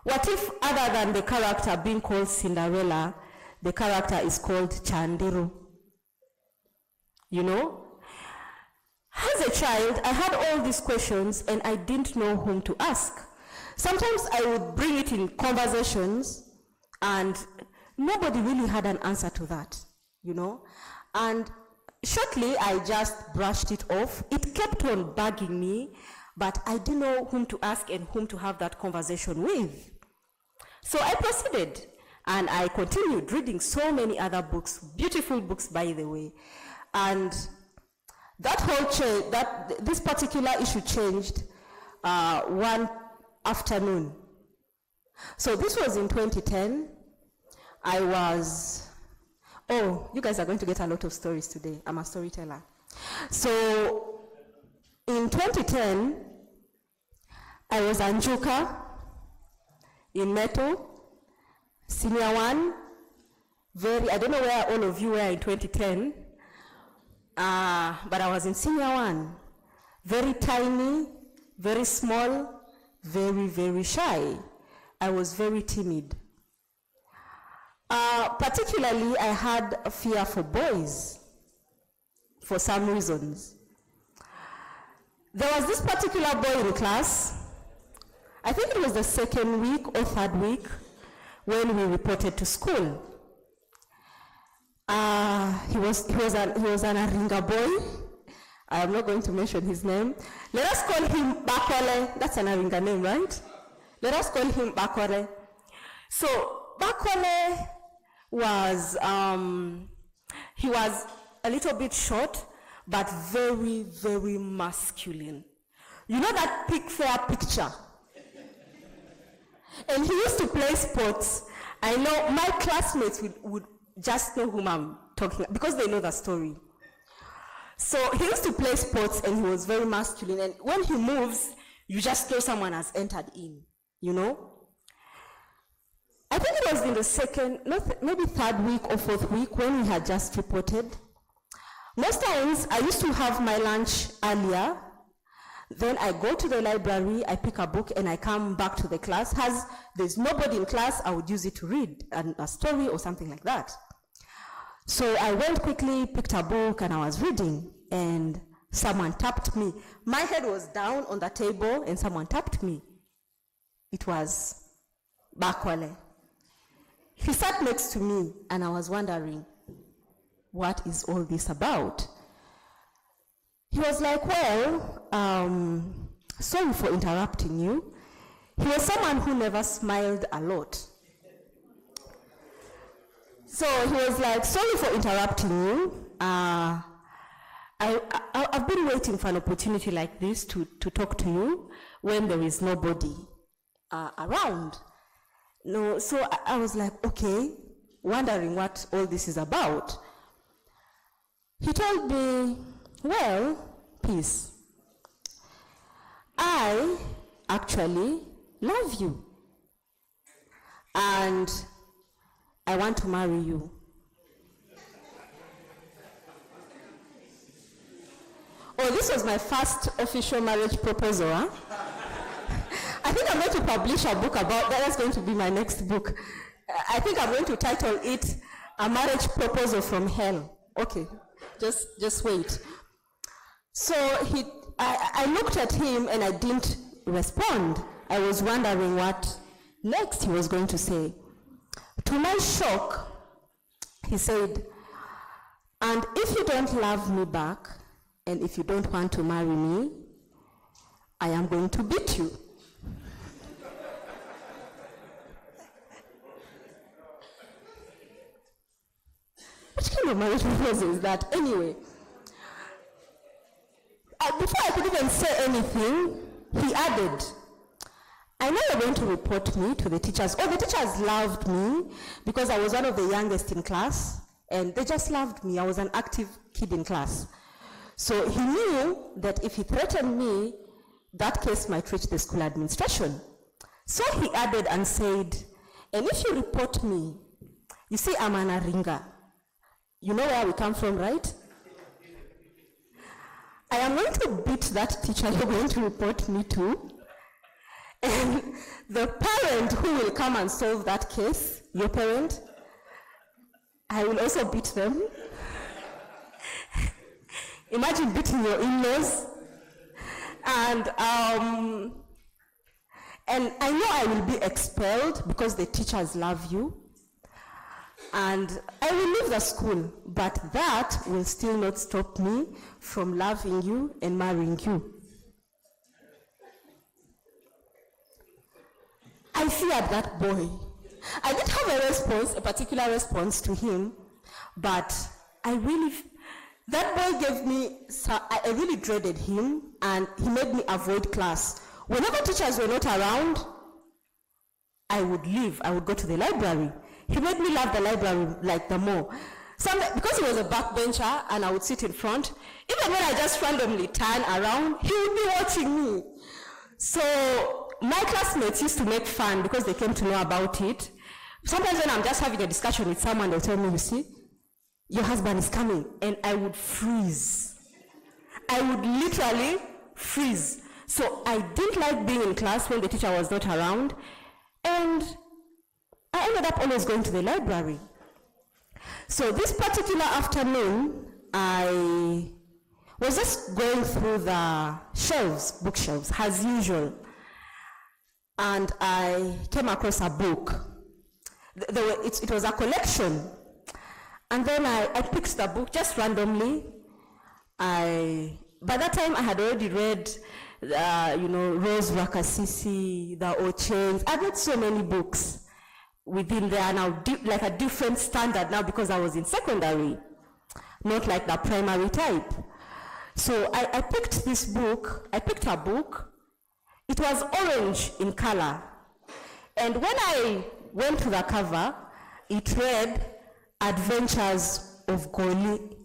E: What if, other than the character being called Cinderella, the character is called Chandiru? You know? As a child, I had all these questions and I didn't know whom to ask. Sometimes I would bring it in conversations and nobody really had an answer to that, you know? And shortly, I just brushed it off. It kept on bugging me, but I didn't know whom to ask and whom to have that conversation with. So I proceeded, and I continued reading so many other books, beautiful books, by the way. And This particular issue changed one afternoon. So this was in 2010. You guys are going to get a lot of stories today. I'm a storyteller. So in 2010, I was Anjuka in Meto, senior one. I don't know where all of you were in 2010, but I was in senior one. Very tiny, very small, very, very shy. I was very timid. Particularly, I had a fear for boys for some reasons. There was this particular boy in class, I think it was the second week or third week when we reported to school. He was an Aringa boy. I am not going to mention his name. Let us call him Bakwale. That's an Aringa name, right? Let us call him Bakwale. So Bakwale was, he was a little bit short, but very, very masculine. You know that pig fair picture? And he used to play sports. I know my classmates would just know whom I'm talking about because they know the story. So he used to play sports and he was very masculine. And when he moves, you just know someone has entered in, you know? I think it was in the second, maybe third week or fourth week when we had just reported. Most times I used to have my lunch earlier. Then I go to the library, I pick a book, and I come back to the class. As there's nobody in class, I would use it to read a story or something like that. So I went quickly, picked a book, and I was reading, and someone tapped me. My head was down on the table, and someone tapped me. It was Bakwale. He sat next to me, and I was wondering, what is all this about? He was like, well, sorry for interrupting you. He was someone who never smiled a lot. So he was like, sorry for interrupting you. I've been waiting for an opportunity like this to talk to you when there is nobody around. No, so I was like, okay, wondering what all this is about. He told me, well, peace. I actually love you. And I want to marry you. Oh, this was my first official marriage proposal, huh? I think I'm going to publish a book about that. That's going to be my next book. I think I'm going to title it A Marriage Proposal from Hell. Okay, just wait. So I looked at him and I didn't respond. I was wondering what next he was going to say. To my shock, he said, and if you don't love me back, and if you don't want to marry me, I am going to beat you. What kind of marriage proposal is that? Anyway, before I could even say anything, he added, I know you're going to report me to the teachers. Oh, the teachers loved me because I was one of the youngest in class, and they just loved me. I was an active kid in class. So he knew that if he threatened me, that case might reach the school administration. So he added and said, and if you report me, you see I'm an Aringa. You know where we come from, right? I am going to beat that teacher you're going to report me to. And the parent who will come and solve that case, your parent, I will also beat them. Imagine beating your in-laws. And I know I will be expelled because the teachers love you. And I will leave the school, but that will still not stop me from loving you and marrying you. I feared that boy. I didn't have a particular response to him, but I really That boy gave me, I really dreaded him, and he made me avoid class. Whenever teachers were not around, I would leave. I would go to the library. He made me love the library like the more. Because he was a backbencher and I would sit in front, even when I just randomly turn around, he would be watching me. So my classmates used to make fun because they came to know about it. Sometimes when I'm just having a discussion with someone, they'll tell me, you see, your husband is coming, and I would freeze. I would literally freeze. So I didn't like being in class when the teacher was not around, and I ended up always going to the library. So this particular afternoon, I was just going through the bookshelves, as usual, and I came across a book. It was a collection, and then I picked the book just randomly. By that time, I had already read, Rose Rakasisi, the Ochains. I read so many books within there now, like a different standard now because I was in secondary, not like the primary type. So I picked this book. I picked a book. It was orange in color. And when I went to the cover, it read Adventures of Goli.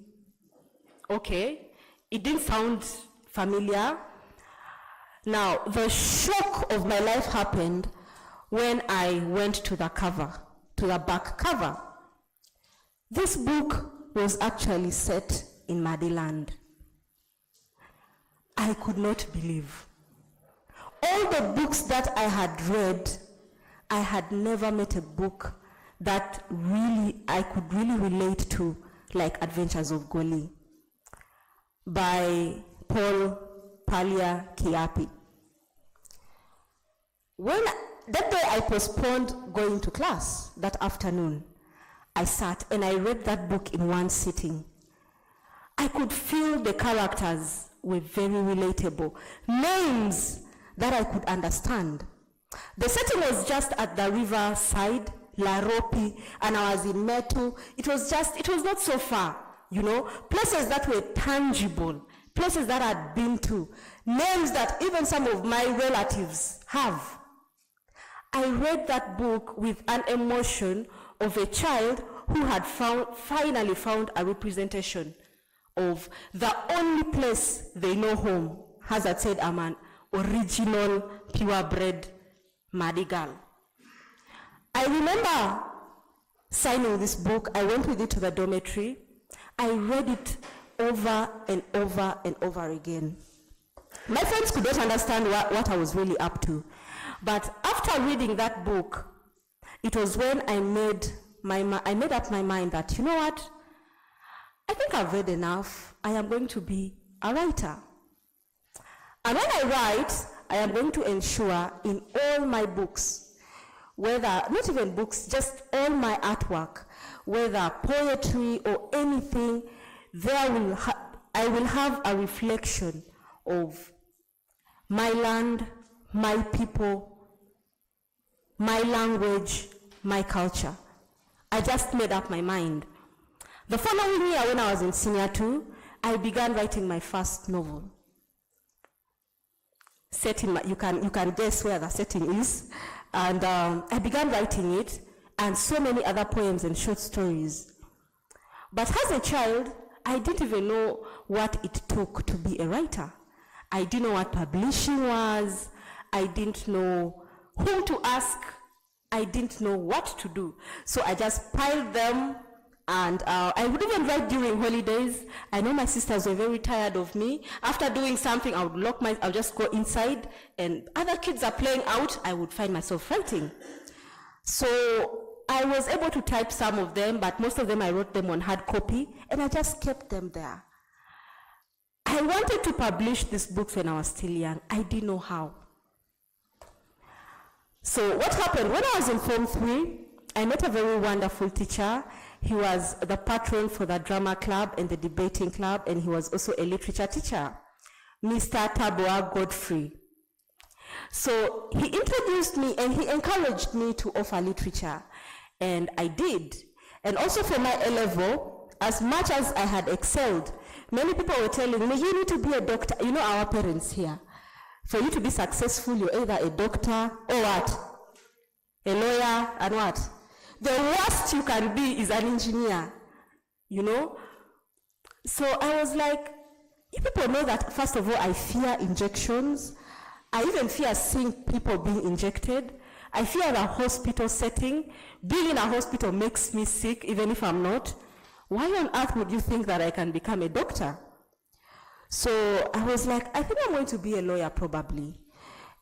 E: Okay, it didn't sound familiar. Now, the shock of my life happened when I went to the cover, to the back cover. This book was actually set in Madiland. I could not believe. All the books that I had read, I had never met a book that I could really relate to, like Adventures of Goli by Paul Palia Kiapi. That day I postponed going to class that afternoon. I sat and I read that book in one sitting. I could feel the characters were very relatable. Names that I could understand. The setting was just at the river side, Laropi, and I was in Metu. It was not so far, places that were tangible, places that I'd been to, names that even some of my relatives have. I read that book with an emotion of a child who had finally found a representation of the only place they know home. As I said, I'm an original, purebred Madigal. I remember signing this book. I went with it to the dormitory. I read it over and over and over again. My friends could not understand what I was really up to. But after reading that book, it was when I made up my mind that, you know what? I think I've read enough. I am going to be a writer. And when I write, I am going to ensure in all my books, whether, not even books, just all my artwork, whether poetry or anything, I will have a reflection of my land, my people, my language, my culture. I just made up my mind. The following year, when I was in senior 2, I began writing my first novel. You can guess where the setting is. And I began writing it, and so many other poems and short stories. But as a child, I didn't even know what it took to be a writer. I didn't know what publishing was. I didn't know whom to ask. I didn't know what to do. So I just piled them, and I would even write during holidays. I know my sisters were very tired of me. After doing something, I would I'll just go inside, and other kids are playing out. I would find myself writing. So I was able to type some of them, but most of them I wrote them on hard copy, and I just kept them there. I wanted to publish these books when I was still young. I didn't know how. So what happened? When I was in Form 3, I met a very wonderful teacher. He was the patron for the drama club and the debating club, and he was also a literature teacher, Mr. Taboa Godfrey. So he introduced me and he encouraged me to offer literature, and I did. And also for my A-level, as much as I had excelled Many people were telling me, you need to be a doctor. You know our parents here. For you to be successful, you're either a doctor or what? A lawyer and what? The worst you can be is an engineer, you know? So I was like, you people know that, first of all, I fear injections. I even fear seeing people being injected. I fear the hospital setting. Being in a hospital makes me sick, even if I'm not. Why on earth would you think that I can become a doctor? So I was like, I think I'm going to be a lawyer probably.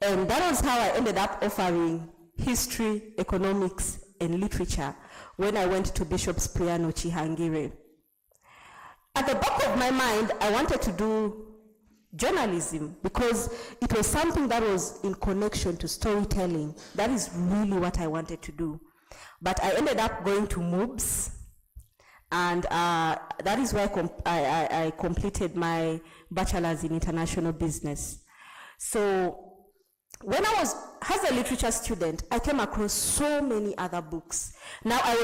E: And that was how I ended up offering history, economics, and literature when I went to Bishop Cipriano Chihangire. At the back of my mind, I wanted to do journalism because it was something that was in connection to storytelling. That is really what I wanted to do. But I ended up going to MUBS, and that is where I completed my bachelor's in international business. So when I was, as a literature student, I came across so many other books. Now, I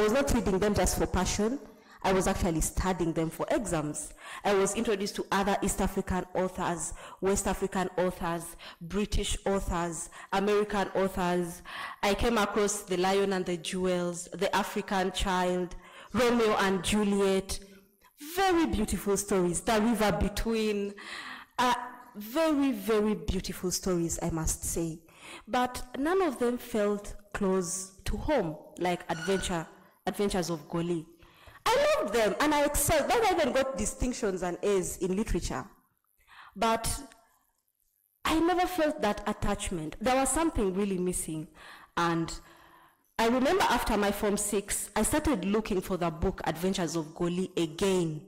E: was not reading them just for passion. I was actually studying them for exams. I was introduced to other East African authors, West African authors, British authors, American authors. I came across The Lion and the Jewels, The African Child, Romeo and Juliet. Very beautiful stories. The River Between. Very, very beautiful stories, I must say. But none of them felt close to home, like Adventures of Goli. I loved them, and I excelled. I even got distinctions and A's in literature. But I never felt that attachment. There was something really missing. And I remember after my Form 6, I started looking for the book Adventures of Goli again.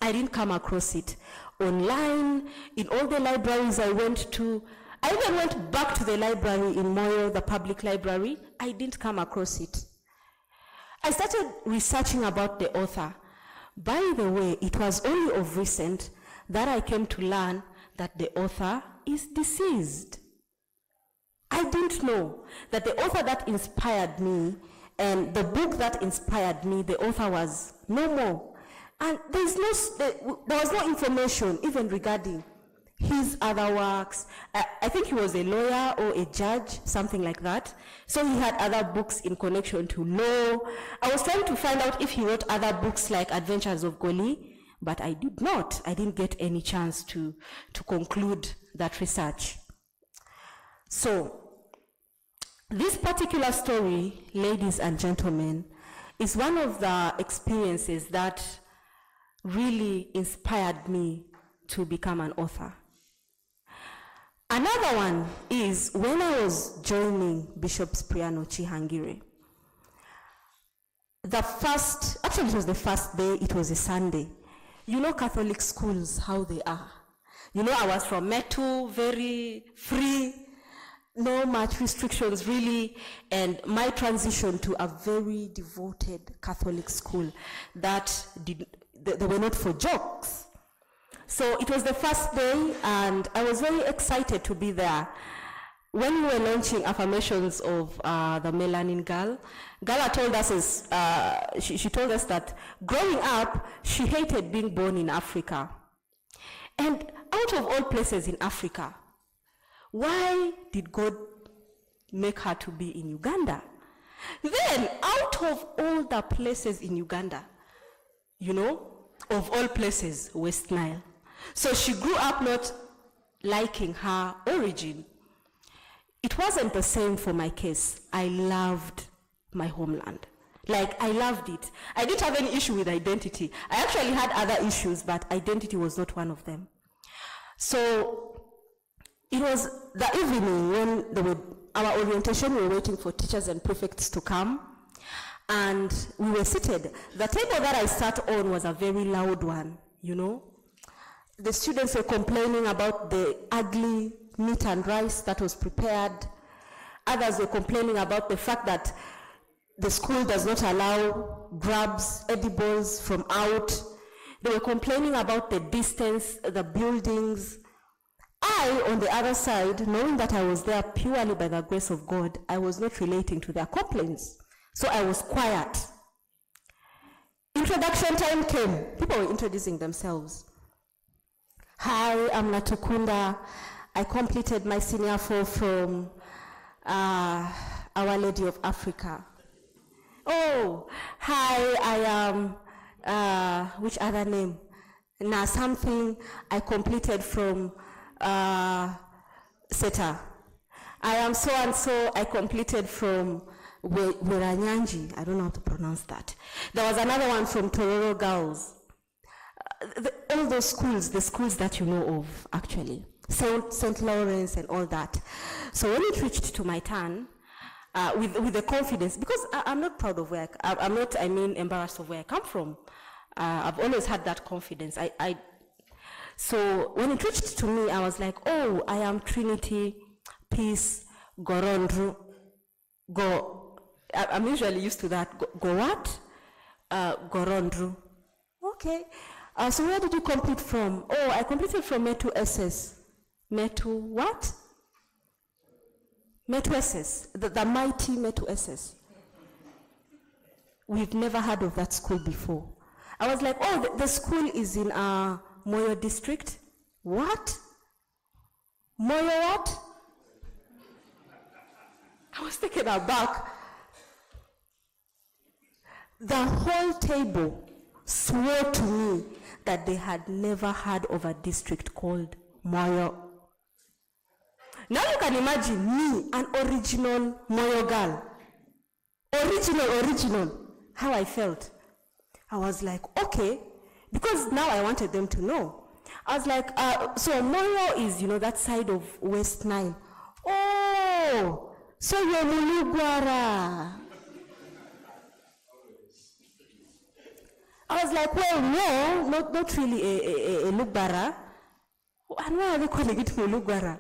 E: I didn't come across it online, in all the libraries I went to. I even went back to the library in Moyo, the public library. I didn't come across it. I started researching about the author. By the way, it was only of recent that I came to learn that the author is deceased. I didn't know that the author that inspired me and the book that inspired me, the author was no more. And there was no information even regarding his other works. I think he was a lawyer or a judge, something like that. So he had other books in connection to law. I was trying to find out if he wrote other books like Adventures of Goli, but I did not. I didn't get any chance to conclude that research. So this particular story, ladies and gentlemen, is one of the experiences that really inspired me to become an author. Another one is when I was joining Bishop Cipriano Chihangire. Actually it was the first day, it was a Sunday. You know Catholic schools, how they are. You know, I was from Metu, very free, no much restrictions really, and my transition to a very devoted Catholic school that they were not for jokes. So it was the first day, and I was very excited to be there. When we were launching affirmations of the Melanin Girl, Gala told us, she told us that growing up, she hated being born in Africa. And out of all places in Africa, why did God make her to be in Uganda? Then, out of all the places in Uganda, you know, of all places, West Nile. So she grew up not liking her origin. It wasn't the same for my case. I loved my homeland. Like, I loved it. I didn't have any issue with identity. I actually had other issues, but identity was not one of them. So it was the evening when our orientation, we were waiting for teachers and prefects to come. And we were seated. The table that I sat on was a very loud one, you know. The students were complaining about the ugly meat and rice that was prepared. Others were complaining about the fact that the school does not allow grabs, edibles from out. They were complaining about the distance, the buildings. I, on the other side, knowing that I was there purely by the grace of God, I was not relating to their complaints. So I was quiet. In Introduction time came. People were introducing themselves. Hi, I'm Natukunda. I completed my senior 4 from Our Lady of Africa. Oh, hi, I am, which other name? Now something I completed from SETA. I am so and so, I completed from Wiranyanji. I don't know how to pronounce that. There was another one from Tororo Girls. All those schools, the schools that you know of, actually. St. Lawrence and all that. So when it reached to my turn, with the confidence, because I'm not proud of where I'm not, embarrassed of where I come from. I've always had that confidence. So when it reached to me, I was like, oh, I am Trinity, Peace, Gorondru, Go. I'm usually used to that. Go what? Gorondru. Okay. So where did you complete from? Oh, I completed from Metu SS. Metu what? Metu SS, the mighty Metu SS. We've never heard of that school before. I was like, oh, the school is in Moyo district. What? Moyo what? I was taken aback. The whole table swore to me that they had never heard of a district called Moyo. Now you can imagine me, an original Moyo girl. Original. How I felt. I was like, okay, because now I wanted them to know. I was like, so Moyo is, that side of West Nile. Oh, so you're Mulugwara. I was like, well, no, not really a Lugbara. And why are they calling it Mulugwara?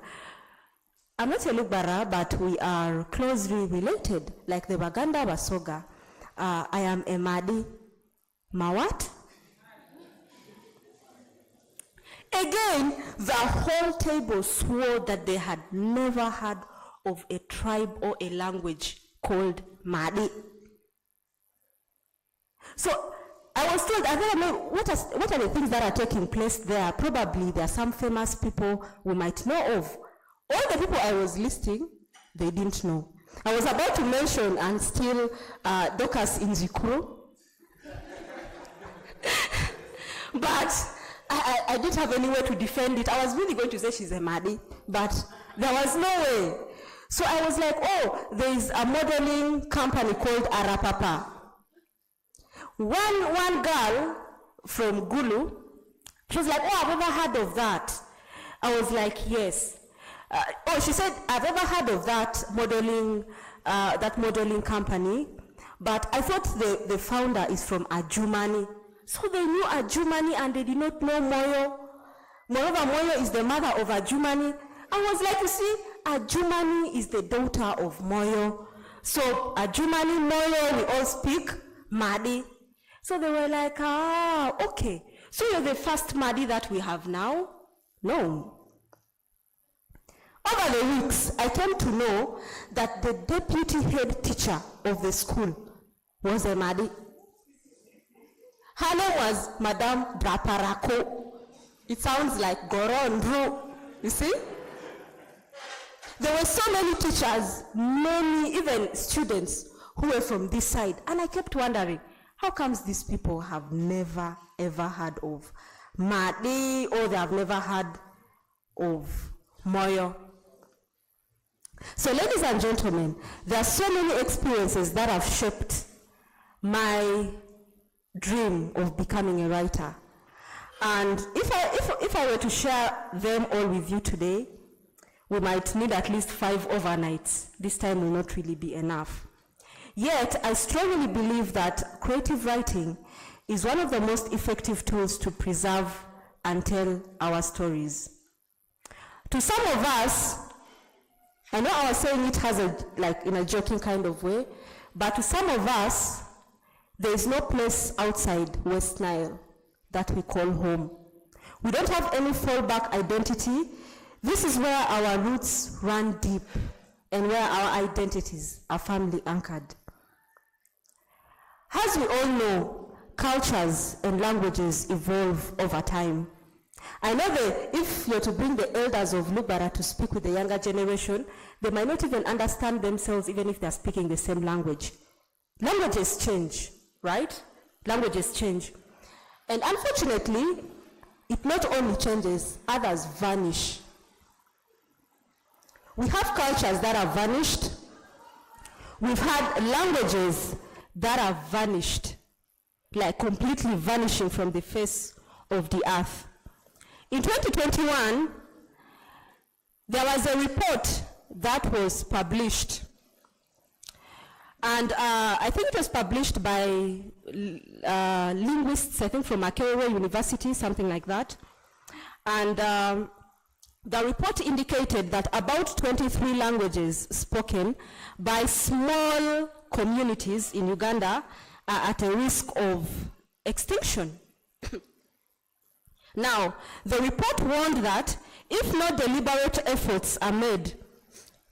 E: I'm not a Lugbara, but we are closely related, like the Baganda Basoga. I am a Madi. Ma what? Again, the whole table swore that they had never heard of a tribe or a language called Madi. So I was told, I don't know, what are the things that are taking place there? Probably there are some famous people we might know of. All the people I was listing, they didn't know. I was about to mention and still Dorcas Inzikuro. But I didn't have any way to defend it. I was really going to say she's a Madi, but there was no way. So I was like, oh, there is a modeling company called Arapapa. One girl from Gulu, she was like, oh, I've ever heard of that. I was like, yes. She said, I've ever heard of that modeling company, but I thought the founder is from Adjumani. So they knew Adjumani and they did not know Moyo. Moreover, Moyo is the mother of Adjumani. I was like, you see, Adjumani is the daughter of Moyo. So Adjumani, Moyo, we all speak Madi. So they were like, okay. So you're the first Madi that we have now? No. Over the weeks, I came to know that the deputy head teacher of the school was a Madi. Her name was Madame Draparako. It sounds like Gorondru. You see? There were so many teachers, many, even students who were from this side. And I kept wondering, how comes these people have never, ever heard of Madi, or they have never heard of Moyo? So ladies and gentlemen, there are so many experiences that have shaped my dream of becoming a writer. And if I were to share them all with you today, we might need at least 5 overnights. This time will not really be enough. Yet, I strongly believe that creative writing is one of the most effective tools to preserve and tell our stories. To some of us, I know I was saying it has in a joking kind of way, but to some of us, there is no place outside West Nile that we call home. We don't have any fallback identity. This is where our roots run deep and where our identities are firmly anchored. As we all know, cultures and languages evolve over time. I know that if you're to bring the elders of Lugbara to speak with the younger generation, they might not even understand themselves even if they're speaking the same language. Languages change, right? Languages change. And unfortunately, it not only changes, others vanish. We have cultures that are vanished. We've had languages that are vanished, like completely vanishing from the face of the earth. In 2021, there was a report that was published, and I think it was published by linguists, I think from Makerere University, something like that. And the report indicated that about 23 languages spoken by small communities in Uganda are at a risk of extinction. Now, the report warned that if no deliberate efforts are made,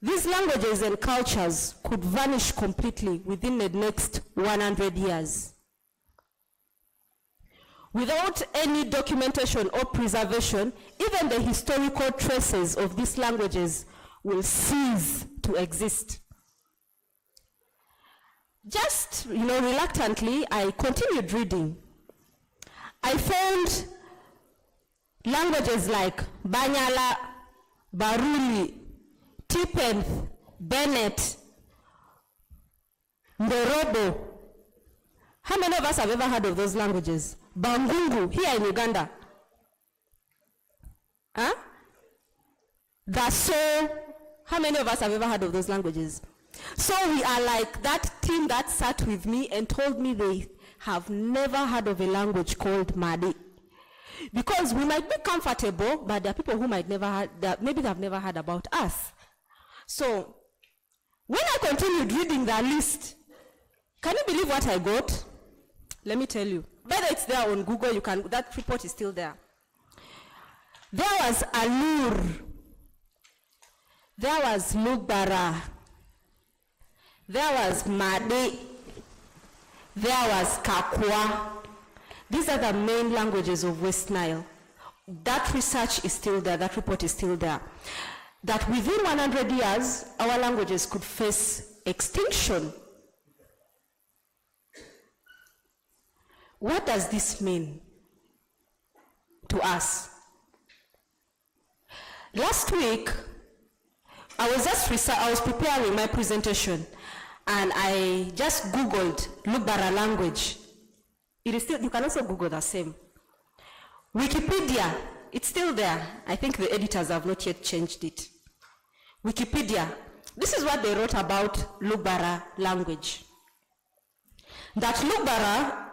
E: these languages and cultures could vanish completely within the next 100 years. Without any documentation or preservation, even the historical traces of these languages will cease to exist. Just, reluctantly, I continued reading. I found languages like Banyala, Baruli, Tipenth, Bennett, Ndorobo. How many of us have ever heard of those languages? Bangungu, here in Uganda. Huh? Daso. How many of us have ever heard of those languages? So we are like that team that sat with me and told me they have never heard of a language called Madi. Because we might be comfortable, but there are people who might never have, maybe they have never heard about us. So when I continued reading that list, can you believe what I got? Let me tell you. Whether it's there on Google, that report is still there. There was Alur. There was Lugbara. There was Madi. There was Kakwa. These are the main languages of West Nile. That research is still there, that report is still there. That within 100 years, our languages could face extinction. What does this mean to us? Last week, I was preparing my presentation, and I just Googled Lugbara language. It is still, you can also Google the same. Wikipedia, it's still there. I think the editors have not yet changed it. Wikipedia, this is what they wrote about Lugbara language. That Lugbara,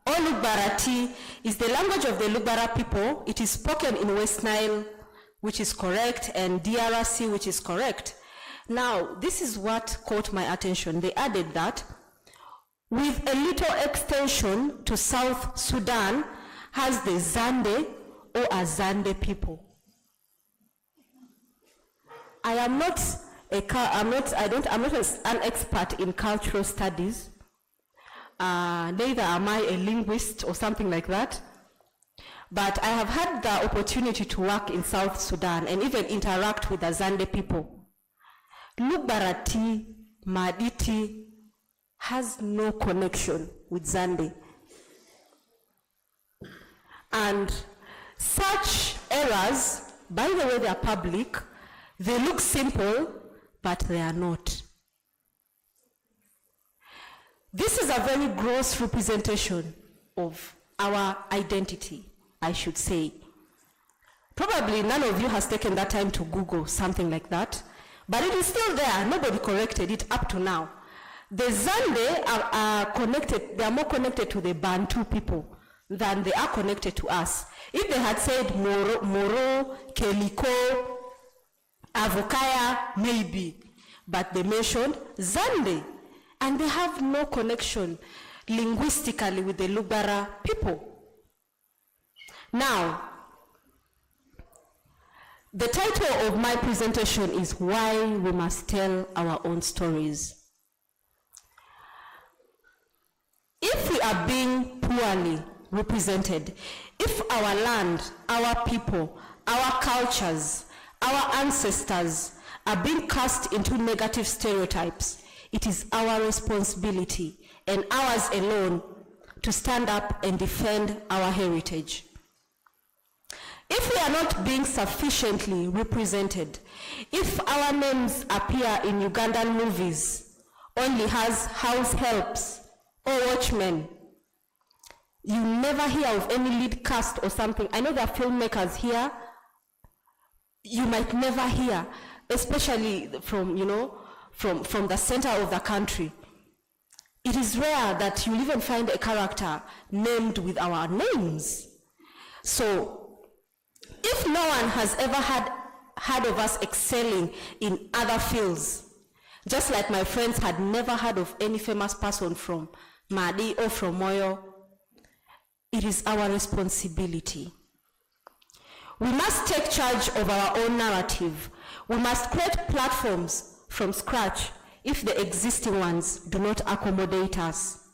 E: or Lugbarati, is the language of the Lugbara people. It is spoken in West Nile, which is correct, and DRC, which is correct. Now, this is what caught my attention. They added that with a little extension to South Sudan has the Zande or Azande people. I'm not an expert in cultural studies. Neither am I a linguist or something like that. But I have had the opportunity to work in South Sudan and even interact with the Zande people. Lugbarati, Maditi has no connection with Zande. And such errors, by the way, they are public. They look simple, but they are not. This is a very gross representation of our identity, I should say. Probably none of you has taken that time to Google something like that, but it is still there. Nobody corrected it up to now. The Zande are connected, they are more connected to the Bantu people than they are connected to us. If they had said Moro, Keliko, Avokaya, maybe, but they mentioned Zande, and they have no connection linguistically with the Lugbara people. Now, the title of my presentation is Why We Must Tell Our Own Stories. If we are being poorly represented, if our land, our people, our cultures, our ancestors are being cast into negative stereotypes, it is our responsibility and ours alone to stand up and defend our heritage. If we are not being sufficiently represented, if our names appear in Ugandan movies only as house helps or watchmen, you never hear of any lead cast or something. I know there are filmmakers here, you might never hear, especially from, from the center of the country. It is rare that you'll even find a character named with our names. So, if no one has ever heard of us excelling in other fields, just like my friends had never heard of any famous person from Madi or from Moyo, it is our responsibility. We must take charge of our own narrative. We must create platforms from scratch if the existing ones do not accommodate us.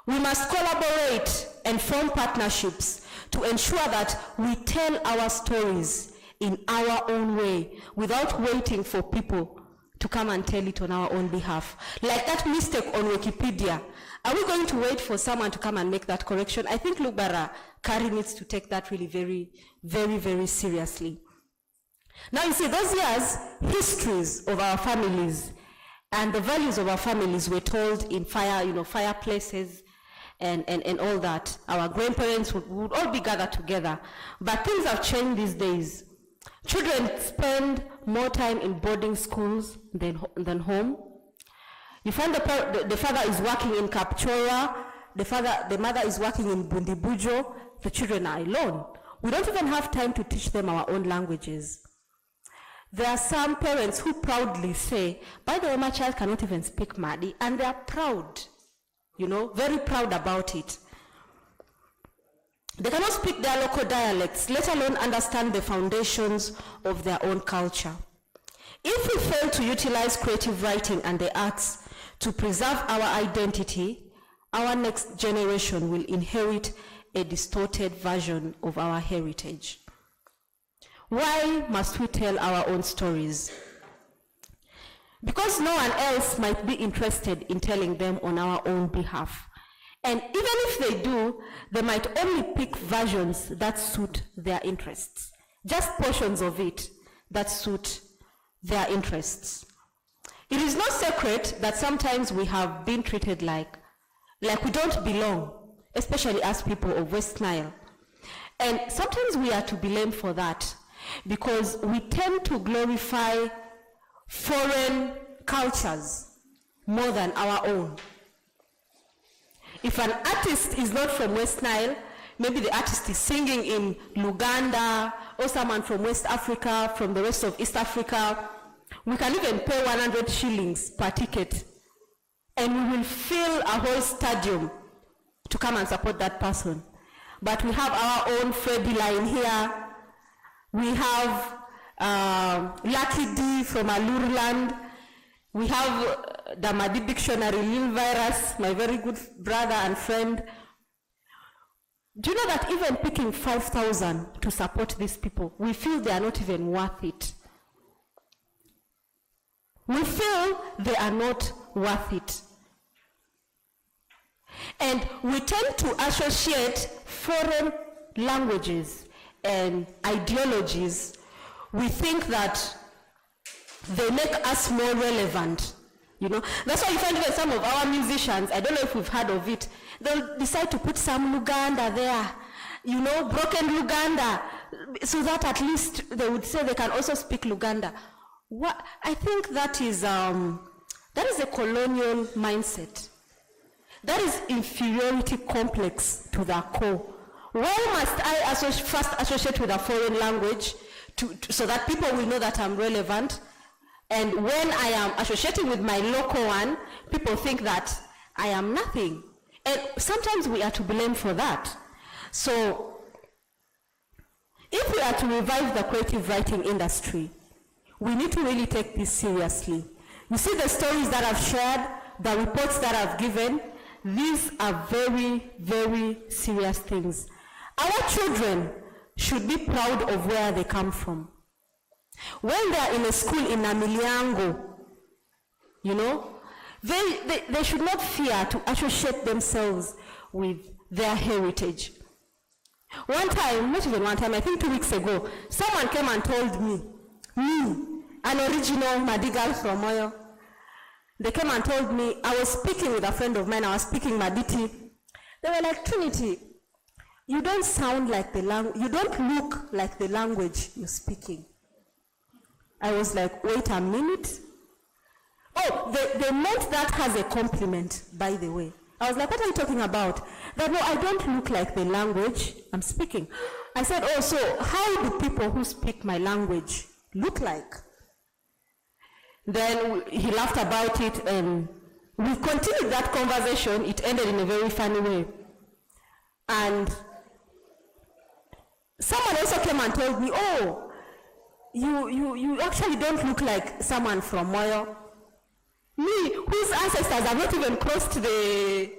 E: We must collaborate and form partnerships to ensure that we tell our stories in our own way without waiting for people to come and tell it on our own behalf. Like that mistake on Wikipedia. Are we going to wait for someone to come and make that correction? I think Lubara Kari needs to take that really very, very, very seriously. Now you see, those years, histories of our families and the values of our families were told in fireplaces and all that. Our grandparents would all be gathered together. But things have changed these days. Children spend more time in boarding schools than home. You find the father is working in Kapchora, the mother is working in Bundibujo, the children are alone. We don't even have time to teach them our own languages. There are some parents who proudly say, by the way, my child cannot even speak Madi, and they are proud, very proud about it. They cannot speak their local dialects, let alone understand the foundations of their own culture. If we fail to utilize creative writing and the arts to preserve our identity, our next generation will inherit a distorted version of our heritage. Why must we tell our own stories? Because no one else might be interested in telling them on our own behalf. And even if they do, they might only pick versions that suit their interests. Just portions of it that suit their interests. It is no secret that sometimes we have been treated like we don't belong, especially as people of West Nile. And sometimes we are to be blamed for that, because we tend to glorify foreign cultures more than our own. If an artist is not from West Nile, maybe the artist is singing in Luganda, or someone from West Africa, from the rest of East Africa, we can even pay 100 shillings per ticket, and we will fill a whole stadium to come and support that person. But we have our own Freddie line here. We have Lucky D from Aluruland. We have the Madi Dictionary, Lil Virus, my very good brother and friend. Do you know that even picking 5,000 to support these people, we feel they are not even worth it. We feel they are not worth it. And we tend to associate foreign languages and ideologies. We think that they make us more relevant. That's why you find even some of our musicians, I don't know if we've heard of it, they'll decide to put some Luganda there, broken Luganda, so that at least they would say they can also speak Luganda. I think that is a colonial mindset. That is inferiority complex to the core. Why must I first associate with a foreign language so that people will know that I'm relevant? And when I am associating with my local one, people think that I am nothing. And sometimes we are to blame for that. So, if we are to revive the creative writing industry, we need to really take this seriously. You see the stories that I've shared, the reports that I've given, These are very, very serious things. Our children should be proud of where they come from. When they are in a school in Namiliango, you know, they should not fear to associate themselves with their heritage. One time, not even one time, I think 2 weeks ago, someone came and told me, an original Madigal from Moyo. They came and told me, I was speaking with a friend of mine, I was speaking Maditi. They were like, Trinity, you don't sound like the language, you don't look like the language you're speaking. I was like, wait a minute. Oh, they meant that as a compliment, by the way. I was like, what are you talking about? That no, I don't look like the language I'm speaking. I said, oh, so how do people who speak my language look like? Then he laughed about it and we continued that conversation. It ended in a very funny way. And someone also came and told me, oh, you actually don't look like someone from Moyo. Me, whose ancestors have not even crossed the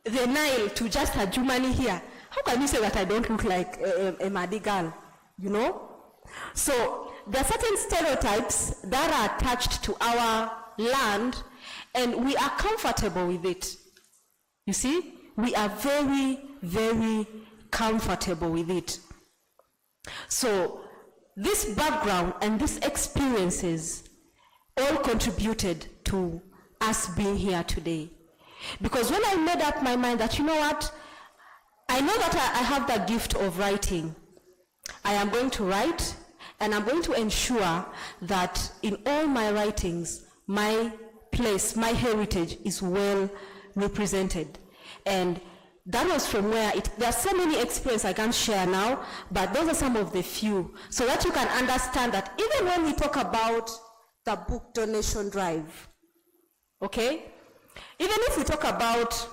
E: Nile to just a Jumani here. How can you say that I don't look like a Madigal, you know? So there are certain stereotypes that are attached to our land and we are comfortable with it. You see, we are very, very comfortable with it. So this background and these experiences all contributed to us being here today. Because when I made up my mind that, you know what, I know that I have the gift of writing. I am going to write, and I'm going to ensure that in all my writings, my place, my heritage is well represented. And that was from where there are so many experiences I can't share now, but those are some of the few, so that you can understand that even when we talk about the book donation drive, okay? Even if we talk about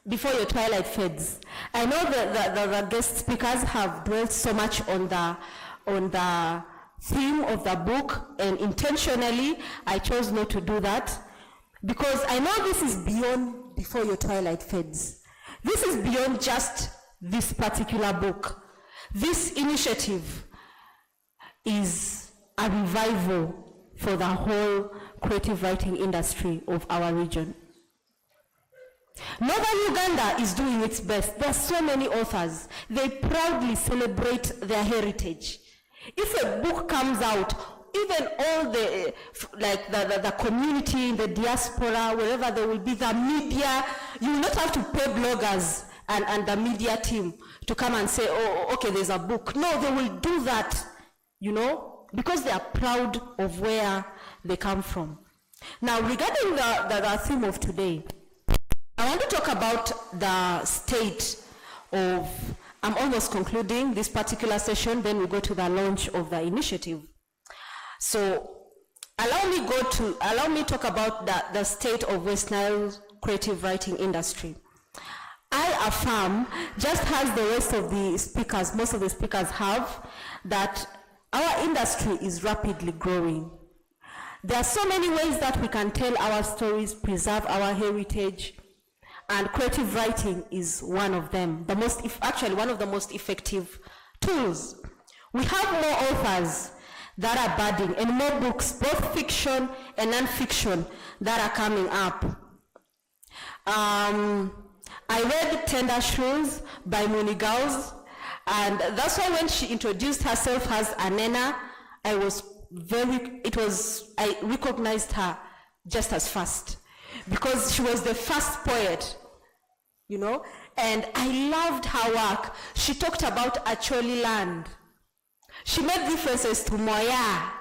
E: before your twilight fades, I know that the guest speakers have dwelt so much on the theme of the book, and intentionally I chose not to do that because I know this is beyond before your twilight fades. This is beyond just this particular book. This initiative is a revival for the whole creative writing industry of our region. Northern Uganda is doing its best. There are so many authors. They proudly celebrate their heritage. If a book comes out, even all the, like the community, the diaspora, wherever there will be, the media, you will not have to pay bloggers and the media team to come and say, oh, okay, there's a book. No, they will do that, you know, because they are proud of where they come from. Now, regarding the theme of today, I want to talk about the state of, I'm almost concluding this particular session, then we go to the launch of the initiative. So allow me talk about the state of West Nile creative writing industry. I affirm, just as the rest of the speakers, most of the speakers have, that our industry is rapidly growing. There are so many ways that we can tell our stories, preserve our heritage, and creative writing is one of them. Actually, one of the most effective tools. We have more authors that are budding and more books, both fiction and non-fiction, that are coming up. I read Tender Shoes by Muni Gauss, and that's why when she introduced herself as Anena, I recognized her just as fast, because she was the first poet, you know, and I loved her work. She talked about Acholi land. She made references to Moya.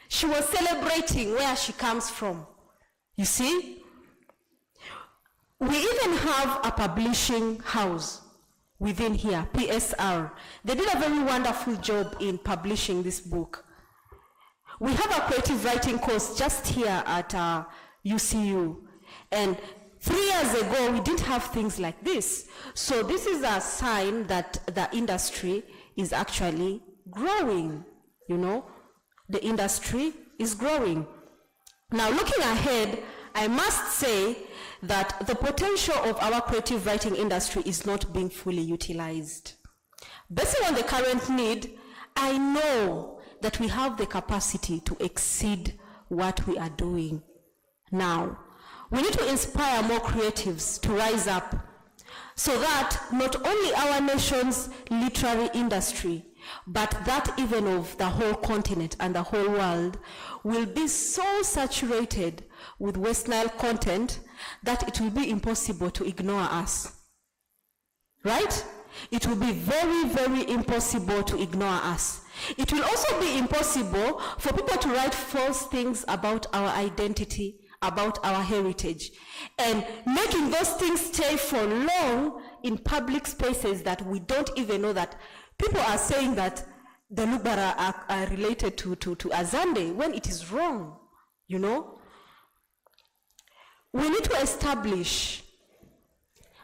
E: She was celebrating where she comes from. You see? We even have a publishing house within here, PSR. They did a very wonderful job in publishing this book. We have a creative writing course just here at UCU. And 3 years ago, we didn't have things like this. So this is a sign that the industry is actually growing, you know. The industry is growing. Now, looking ahead, I must say that the potential of our creative writing industry is not being fully utilized. Based on the current need, I know that we have the capacity to exceed what we are doing now. We need to inspire more creatives to rise up so that not only our nation's literary industry, but that even of the whole continent and the whole world will be so saturated with West Nile content that it will be impossible to ignore us. Right? It will be very, very impossible to ignore us. It will also be impossible for people to write false things about our identity, about our heritage, and making those things stay for long in public spaces that we don't even know that people are saying that the Lubara are related to Azande when it is wrong, you know? We need to establish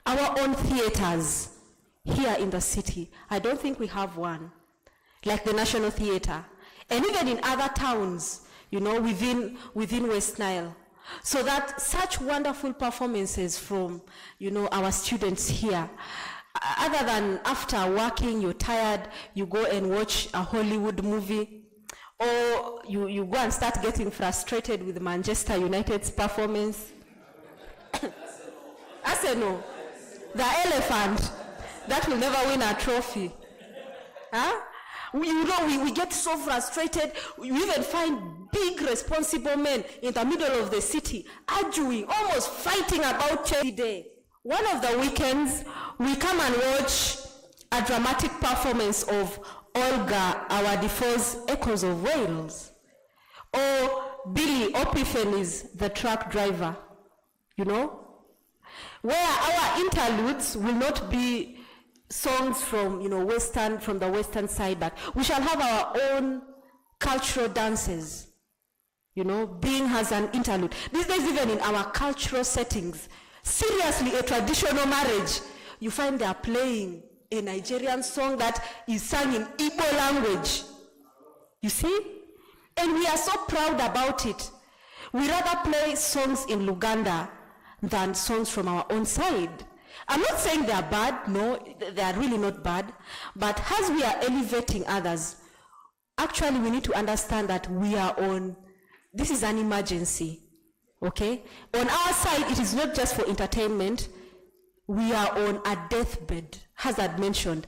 E: our own theaters here in the city. I don't think we have one, like the National Theater, and even in other towns, you know, within West Nile, so that such wonderful performances from, you know, our students here, other than after working, you're tired, you go and watch a Hollywood movie, or you go and start getting frustrated with Manchester United's performance. Arsenal, the elephant that will never win a trophy. Huh? We get so frustrated. You even find big responsible men in the middle of the city arguing, almost fighting about Chelsea Day. One of the weekends, we come and watch a dramatic performance of Olga Awadifos' Echoes of Wales, or Billy Opifeni's The Truck Driver, you know, where our interludes will not be songs from, you know, from the western side, but we shall have our own cultural dances, you know, being as an interlude. These days, even in our cultural settings, seriously, a traditional marriage, you find they are playing a Nigerian song that is sung in Igbo language. You see? And we are so proud about it. We rather play songs in Luganda than songs from our own side. I'm not saying they are bad, no, they are really not bad, but as we are elevating others, actually we need to understand that we are on, this is an emergency, okay? On our side, it is not just for entertainment, we are on a deathbed, as I'd mentioned.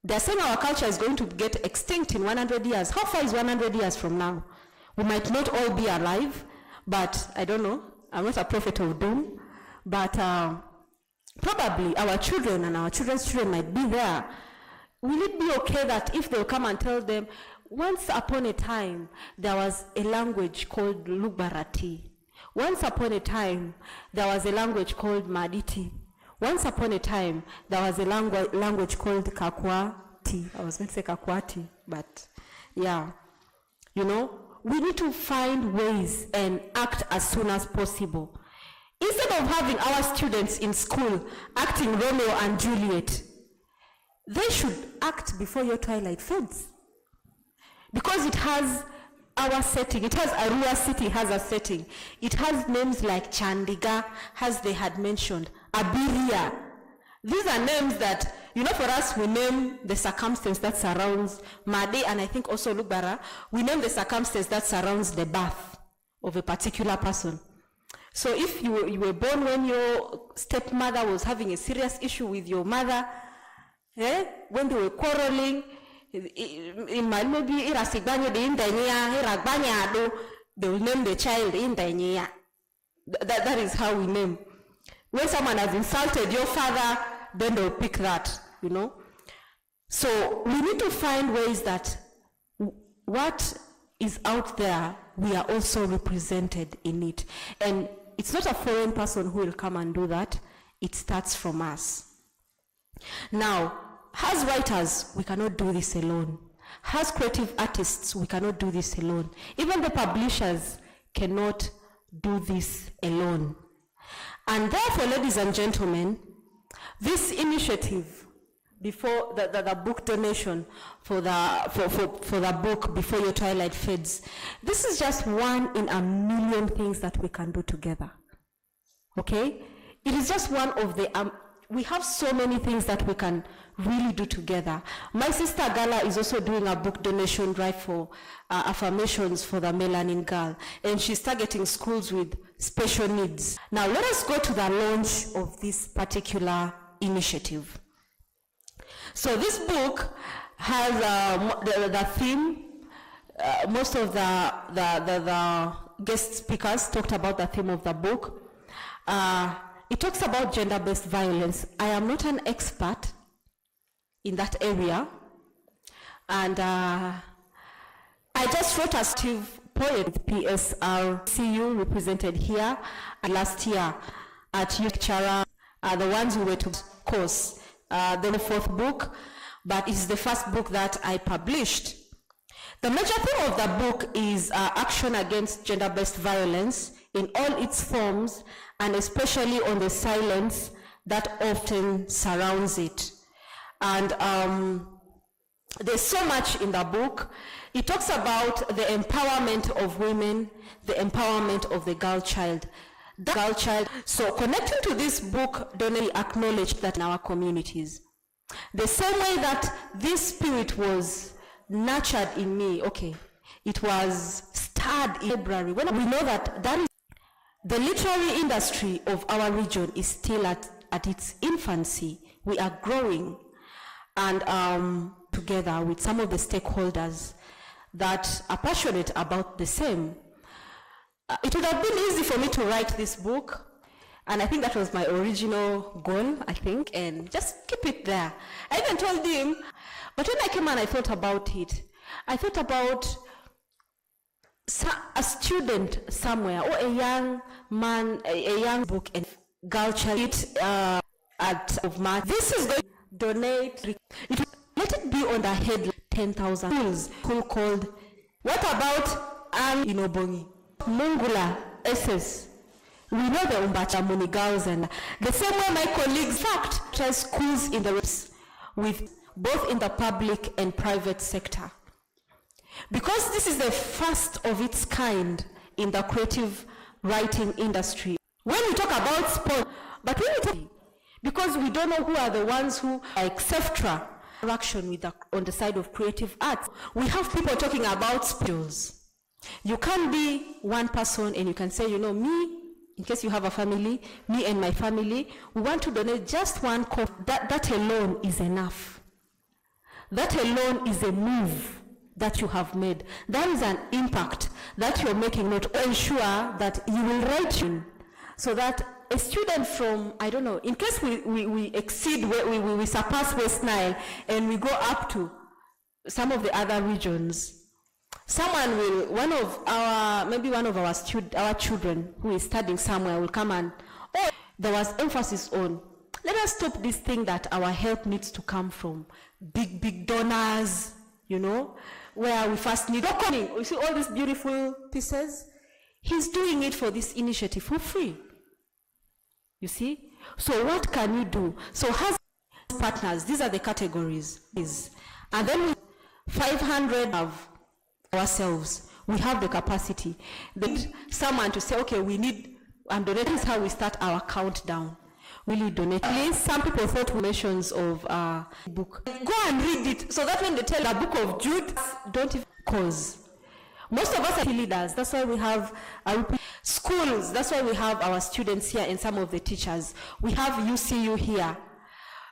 E: They're saying our culture is going to get extinct in 100 years. How far is 100 years from now? We might not all be alive, but I don't know. I'm not a prophet of doom, but probably our children and our children's children might be there. Will it be okay that if they'll come and tell them, once upon a time, there was a language called Lubarati. Once upon a time, there was a language called Maditi. Once upon a time, there was a language called Kakwati. I was going to say Kakwati, but yeah. You know, we need to find ways and act as soon as possible. Instead of having our students in school acting Romeo and Juliet, they should act before your twilight fades. Because it has our setting, it has Arua City has a setting. It has names like Chandiga, as they had mentioned, Abiria. These are names that, you know, for us, we name the circumstance that surrounds Made, and I think also Lubara, we name the circumstance that surrounds the birth of a particular person. So if you were born when your stepmother was having a serious issue with your mother, when they were quarreling, they will name the child in the that is how we name. When someone has insulted your father, then they'll pick that, you know. So we need to find ways that what is out there, we are also represented in it. And it's not a foreign person who will come and do that. It starts from us. Now, as writers, we cannot do this alone. As creative artists, we cannot do this alone. Even the publishers cannot do this alone. And therefore, ladies and gentlemen, this initiative before the book donation for the book Before Your Twilight Fades, this is just one in a million things that we can do together. Okay? It is just one of the, we have so many things that we can really do together. My sister Gala is also doing a book donation drive for affirmations for the melanin girl, and she's targeting schools with special needs. Now let us go to the launch of this particular initiative. So this book has the theme. Most of the guest speakers talked about the theme of the book. It talks about gender-based violence. I am not an expert in that area, and I just wrote a Steve poem with PSR CU represented here last year at lecturer, the ones who were to course, the fourth book, but it's the first book that I published. The major theme of the book is action against gender-based violence in all its forms, and especially on the silence that often surrounds it. And there's so much in the book. It talks about the empowerment of women, the empowerment of the girl child. The girl child. So connecting to this book, Donnelly acknowledged that in our communities, the same way that this spirit was nurtured in me, okay, it was stirred in February. When we know that that is the literary industry of our region is still at its infancy. We are growing, and together with some of the stakeholders that are passionate about the same. It would have been easy for me to write this book, and I think that was my original goal, I think, and just keep it there. I even told him, but when I came and I thought about it, I thought about a student somewhere, or a young man, a young book and girl child of March. This is going to donate. Let it be on the head 10,000 schools. School called, what about Inobongi, Mungula, SS? We know the Umbachamuni girls, and the same way my colleagues fact try schools in the race with both in the public and private sector. Because this is the first of its kind in the creative writing industry. When we talk about sport, but when we talk, because we don't know who are the ones who are etc. Action with on the side of creative arts. We have people talking about skills. You can't be one person and you can say, you know, me, in case you have a family, me and my family, we want to donate just one cup. That alone is enough. That alone is a move that you have made. That is an impact that you're making, not to ensure that you will write in, so that a student from, I don't know, in case we exceed, we surpass West Nile and we go up to some of the other regions, someone will, maybe one of our children who is studying somewhere will come and, oh, there was emphasis on, let us stop this thing that our help needs to come from big donors, you know, where we first need, you see all these beautiful pieces? He's doing it for this initiative for free. You see? So what can you do? So has partners, these are the categories. And then we 500 of ourselves. We have the capacity. Then someone to say, okay, we need, and donating is how we start our countdown. Will you donate? Please, some people thought mentions of book. Go and read it. So that when they tell the book of Jude, don't even cause. Most of us are leaders. That's why we have schools. That's why we have our students here and some of the teachers. We have UCU here.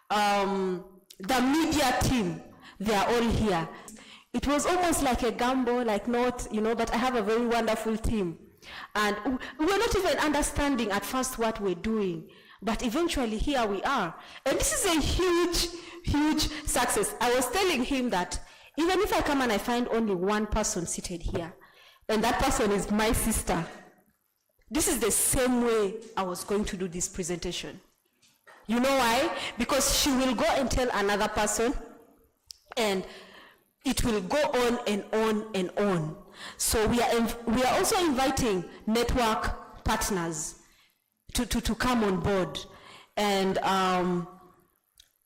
E: The media team, they are all here. It was almost like a gamble, like not, you know, but I have a very wonderful team. And we were not even understanding at first what we're doing. But eventually here we are. And this is a huge success. I was telling him that even if I come and I find only one person seated here, and that person is my sister, this is the same way I was going to do this presentation. You know why? Because she will go and tell another person, and it will go on and on and on. So we are also inviting network partners to come on board. And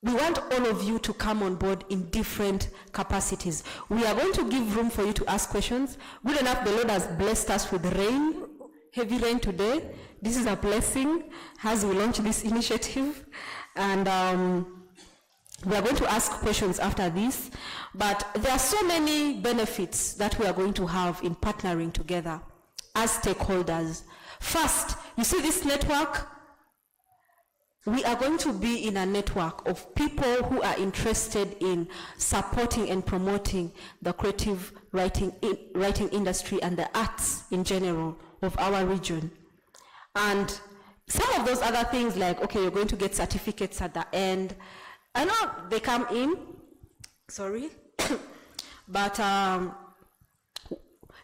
E: we want all of you to come on board in different capacities. We are going to give room for you to ask questions. Good enough, the Lord has blessed us with rain. heavy rain today. This is a blessing as we launch this initiative. And we are going to ask questions after this. But there are so many benefits that we are going to have in partnering together as stakeholders. First, you see this network? We are going to be in a network of people who are interested in supporting and promoting the creative writing industry and the arts in general of our region. And some of those other things like, okay, you're going to get certificates at the end. I know they come in, sorry, but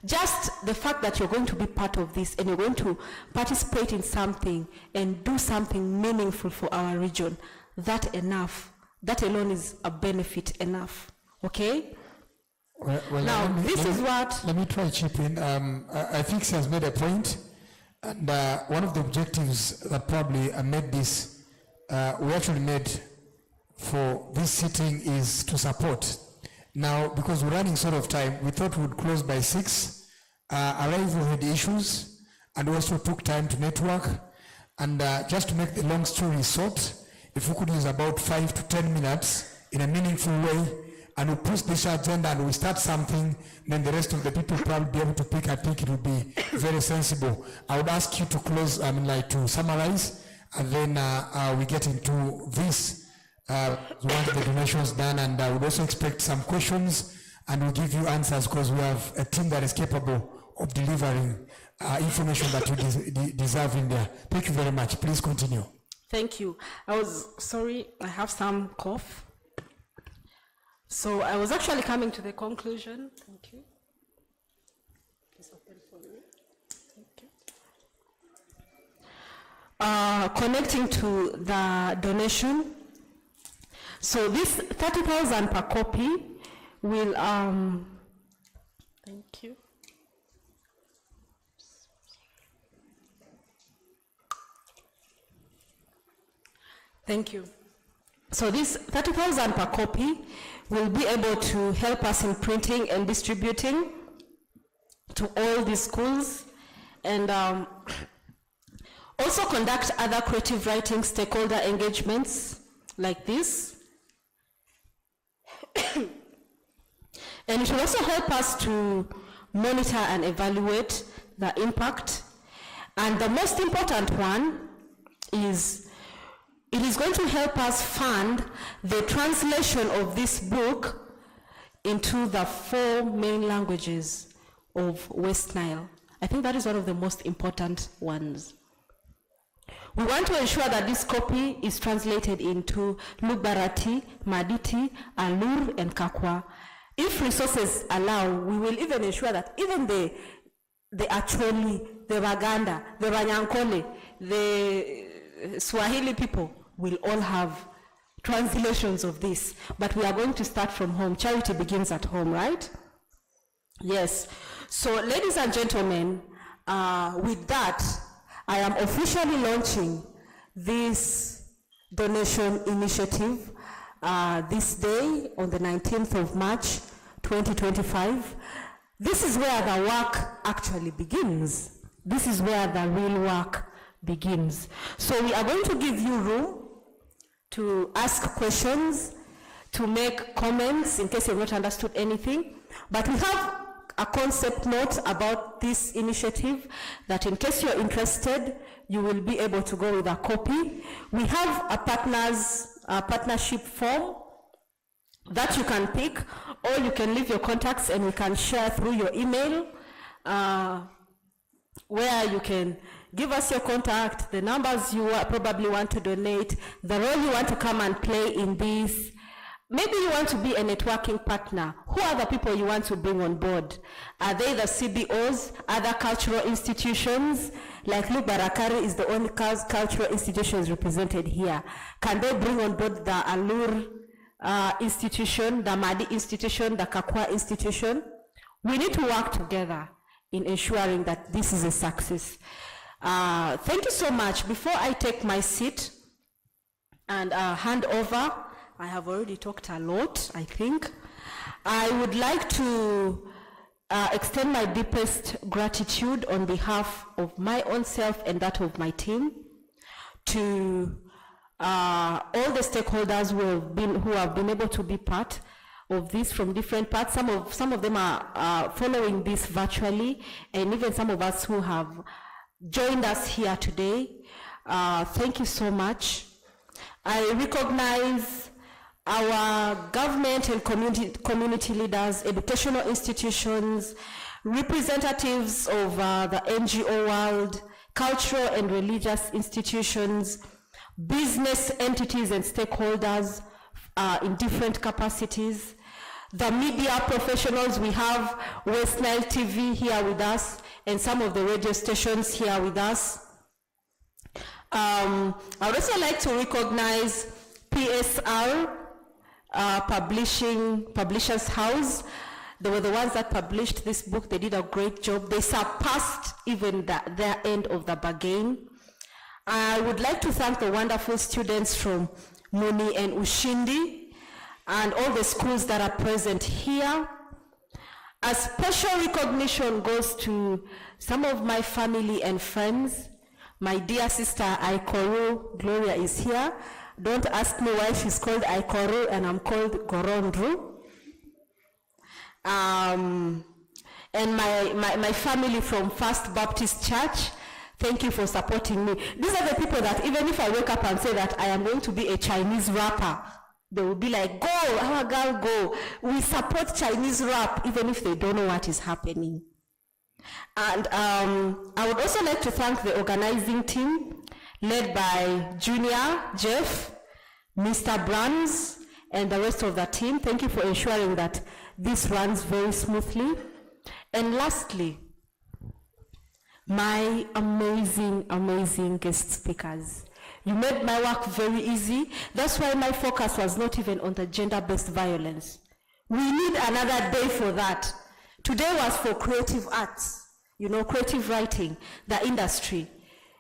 E: just the fact that you're going to be part of this and you're going to participate in something and do something meaningful for our region, that alone is a benefit enough, okay?
B: Well,
E: Now,
B: let me try to chip in. I think she has made a point, and one of the objectives that probably made this, we actually made for this sitting is to support. Now, because we're running short of time, we thought we would close by 6. Arrival had issues, and also took time to network. And just to make the long story short, if we could use about 5 to 10 minutes in a meaningful way, and we push this agenda and we start something, then the rest of the people probably be able to pick. I think it would be very sensible. I would ask you to close, to summarize, and then we get into this. Once the donations done, and I would also expect some questions, and we'll give you answers because we have a team that is capable of delivering information that you deserve in there. Thank you very much. Please continue.
E: Thank you. I was sorry, I have some cough. So I was actually coming to the conclusion. Thank you. Please open for me. Thank you. Connecting to the donation. So this 30,000 per copy will, thank you. Thank you. So this 30,000 per copy will be able to help us in printing and distributing to all the schools, and also conduct other creative writing stakeholder engagements like this. And it will also help us to monitor and evaluate the impact. And the most important one is it is going to help us fund the translation of this book into the 4 main languages of West Nile. I think that is one of the most important ones. We want to ensure that this copy is translated into Lugbarati, Maditi, Alur, and Kakwa. If resources allow, we will even ensure that even the Acholi, the Waganda, the Wanyankole, the Swahili people will all have translations of this. But we are going to start from home. Charity begins at home, right? Yes. So, ladies and gentlemen, with that, I am officially launching this donation initiative this day on the 19th of March 2025. This is where the work actually begins. This is where the real work begins. So we are going to give you room to ask questions, to make comments in case you've not understood anything. But we have a concept note about this initiative that in case you're interested, you will be able to go with a copy. We have a partnership form that you can pick, or you can leave your contacts and we can share through your email, where you can give us your contact, the numbers you probably want to donate, the role you want to come and play in this. Maybe you want to be a networking partner. Who are the people you want to bring on board? Are they the CBOs, other cultural institutions? Like Luke Barakari is the only cultural institutions represented here. Can they bring on board the Alur institution, the Madi institution, the Kakwa institution? We need to work together in ensuring that this is a success. Thank you so much. Before I take my seat and hand over, I have already talked a lot, I think. I would like to extend my deepest gratitude on behalf of my own self and that of my team to all the stakeholders who have been able to be part of this from different parts. Some of them are following this virtually, and even some of us who have joined us here today. Thank you so much. I recognize our government and community leaders, educational institutions, representatives of the NGO world, cultural and religious institutions, business entities and stakeholders in different capacities. The media professionals, we have West Nile TV here with us and some of the radio stations here with us. I would also like to recognize PSR, Publishers House. They were the ones that published this book. They did a great job. They surpassed even their end of the bargain. I would like to thank the wonderful students from Muni and Ushindi and all the schools that are present here. A special recognition goes to some of my family and friends. My dear sister Aikoro, Gloria, is here. Don't ask me why she's called Aikoro and I'm called Gorondru. And my family from First Baptist Church, thank you for supporting me. These are the people that even if I wake up and say that I am going to be a Chinese rapper, they will be like, go, our girl, go. We support Chinese rap even if they don't know what is happening. And I would also like to thank the organizing team led by Junior, Jeff, Mr. Brands, and the rest of the team. Thank you for ensuring that this runs very smoothly. And lastly, my amazing, amazing guest speakers. You made my work very easy. That's why my focus was not even on the gender-based violence. We need another day for that. Today was for creative arts, you know, creative writing, the industry.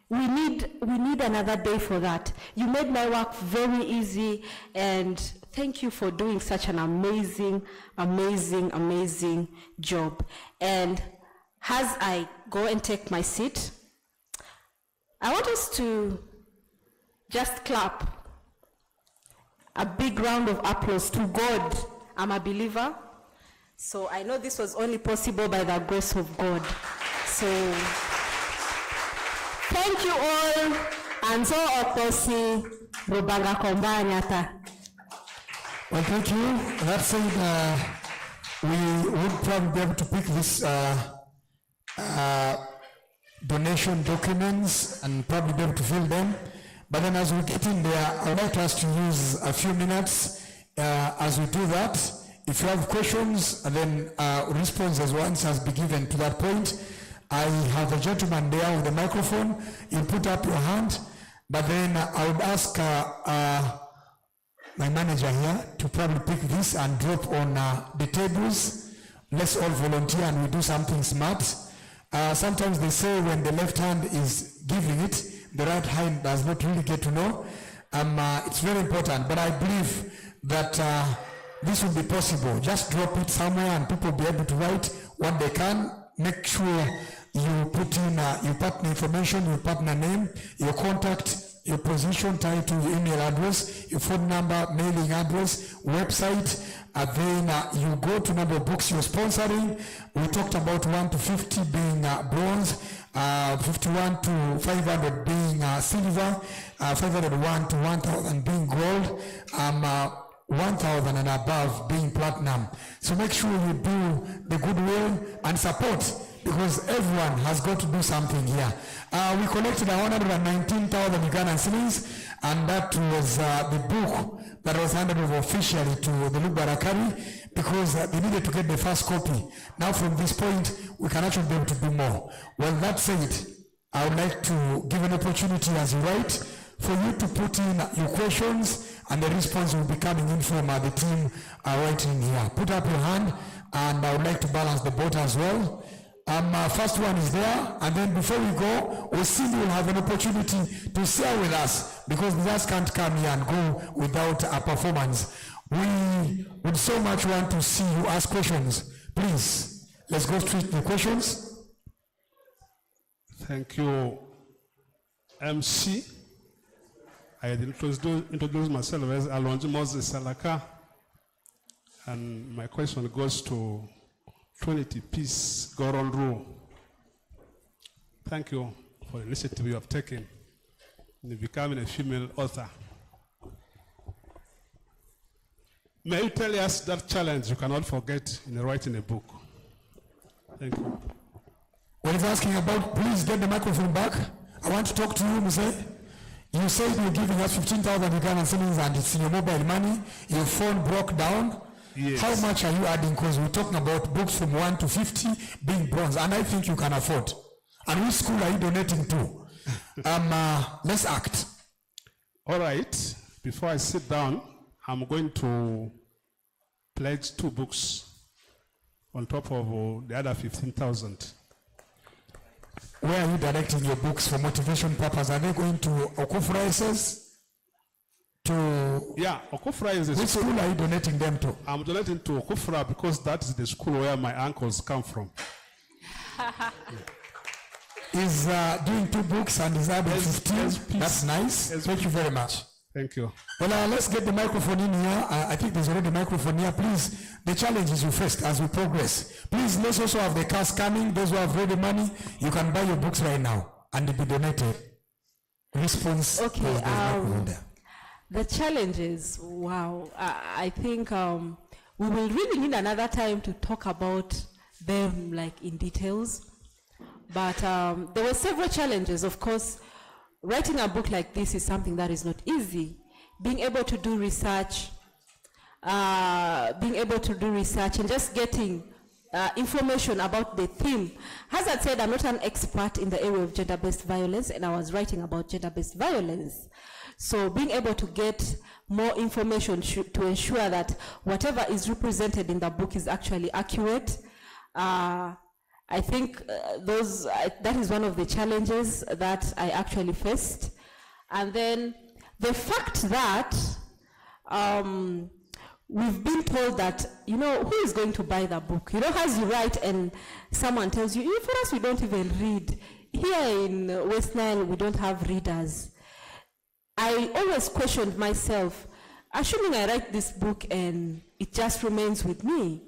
E: We need another day for that. You made my work very easy, and thank you for doing such an amazing, amazing, amazing job. And as I go and take my seat, I want us to just clap a big round of applause to God. I'm a believer, so I know this was only possible by the grace of God. So thank you all, and so oposi rubanga kombanyata.
B: Well, thank you. That said, we would probably be able to pick this donation documents and probably be able to fill them. But then as we get in there, I would like us to use a few minutes as we do that. If you have questions, and then responses once has been given to that point. I have a gentleman there with the microphone. You put up your hand, but then I would ask my manager here to probably pick this and drop on the tables. Let's all volunteer and we do something smart. Sometimes they say when the left hand is giving it, the right hand does not really get to know. It's very important, but I believe that this will be possible. Just drop it somewhere and people will be able to write what they can. Make sure you put in your partner information, your partner name, your contact, your position, title, your email address, your phone number, mailing address, website, and then you go to number of books you're sponsoring. We talked about 1 to 50 being bronze, 51 to 500 being silver, 501 to 1,000 being gold, 1,000 and above being platinum. So make sure you do the goodwill and support, because everyone has got to do something here. We collected 119,000 Ugandan cedis, and that was the book that was handed over officially to the Lubarakari, because they needed to get the first copy. Now from this point, we can actually be able to do more. Well, that said, I would like to give an opportunity as you write for you to put in your questions, and the response will be coming in from the team writing here. Put up your hand, and I would like to balance the boat as well. First one is there, and then before we go, Osindi will have an opportunity to share with us, because we just can't come here and go without a performance. We would so much want to see you ask questions. Please, let's go straight to the questions.
F: Thank you, MC. I introduce myself as Alonso Moses Salaka, and my question goes to Trinity Peace Goron Rule. Thank you for the initiative you have taken in becoming a female author. May you tell us that challenge you cannot forget in writing a book? Thank you.
B: What he's asking about, please get the microphone back. I want to talk to you, Muse. You said you're giving us 15,000 Ugandan shillings and it's in your mobile money. Your phone broke down.
F: Yes.
B: How much are you adding? Because we're talking about books from 1 to 50 being bronze, and I think you can afford. And which school are you donating to? Let's act.
F: All right. Before I sit down, I'm going to pledge 2 books on top of the other 15,000.
B: Where are you directing your books for motivation purpose? Are they going to Okufra SS?
F: Yeah, Okufra is the
B: Which
F: school.
B: school are you donating them to?
F: I'm donating to Okufra because that is the school where my uncles come from.
B: Is doing 2 books and is adding 15. That's nice. Thank you very much.
F: Thank you.
B: Well, let's get the microphone in here. I think there's already a microphone here. Please, the challenges you faced as we progress. Please, let's also have the cars coming. Those who have ready money, you can buy your books right now and be donated. Response.
E: Okay. The challenges, wow. I think we will really need another time to talk about them like in details. But there were several challenges. Of course, writing a book like this is something that is not easy. Being able to do research, and just getting information about the theme. As I said, I'm not an expert in the area of gender-based violence, and I was writing about gender-based violence. So being able to get more information to ensure that whatever is represented in the book is actually accurate. I think that is one of the challenges that I actually faced. And then the fact that we've been told that, who is going to buy the book? As you write and someone tells you, for us, we don't even read. Here in West Nile, we don't have readers. I always questioned myself, assuming I write this book and it just remains with me,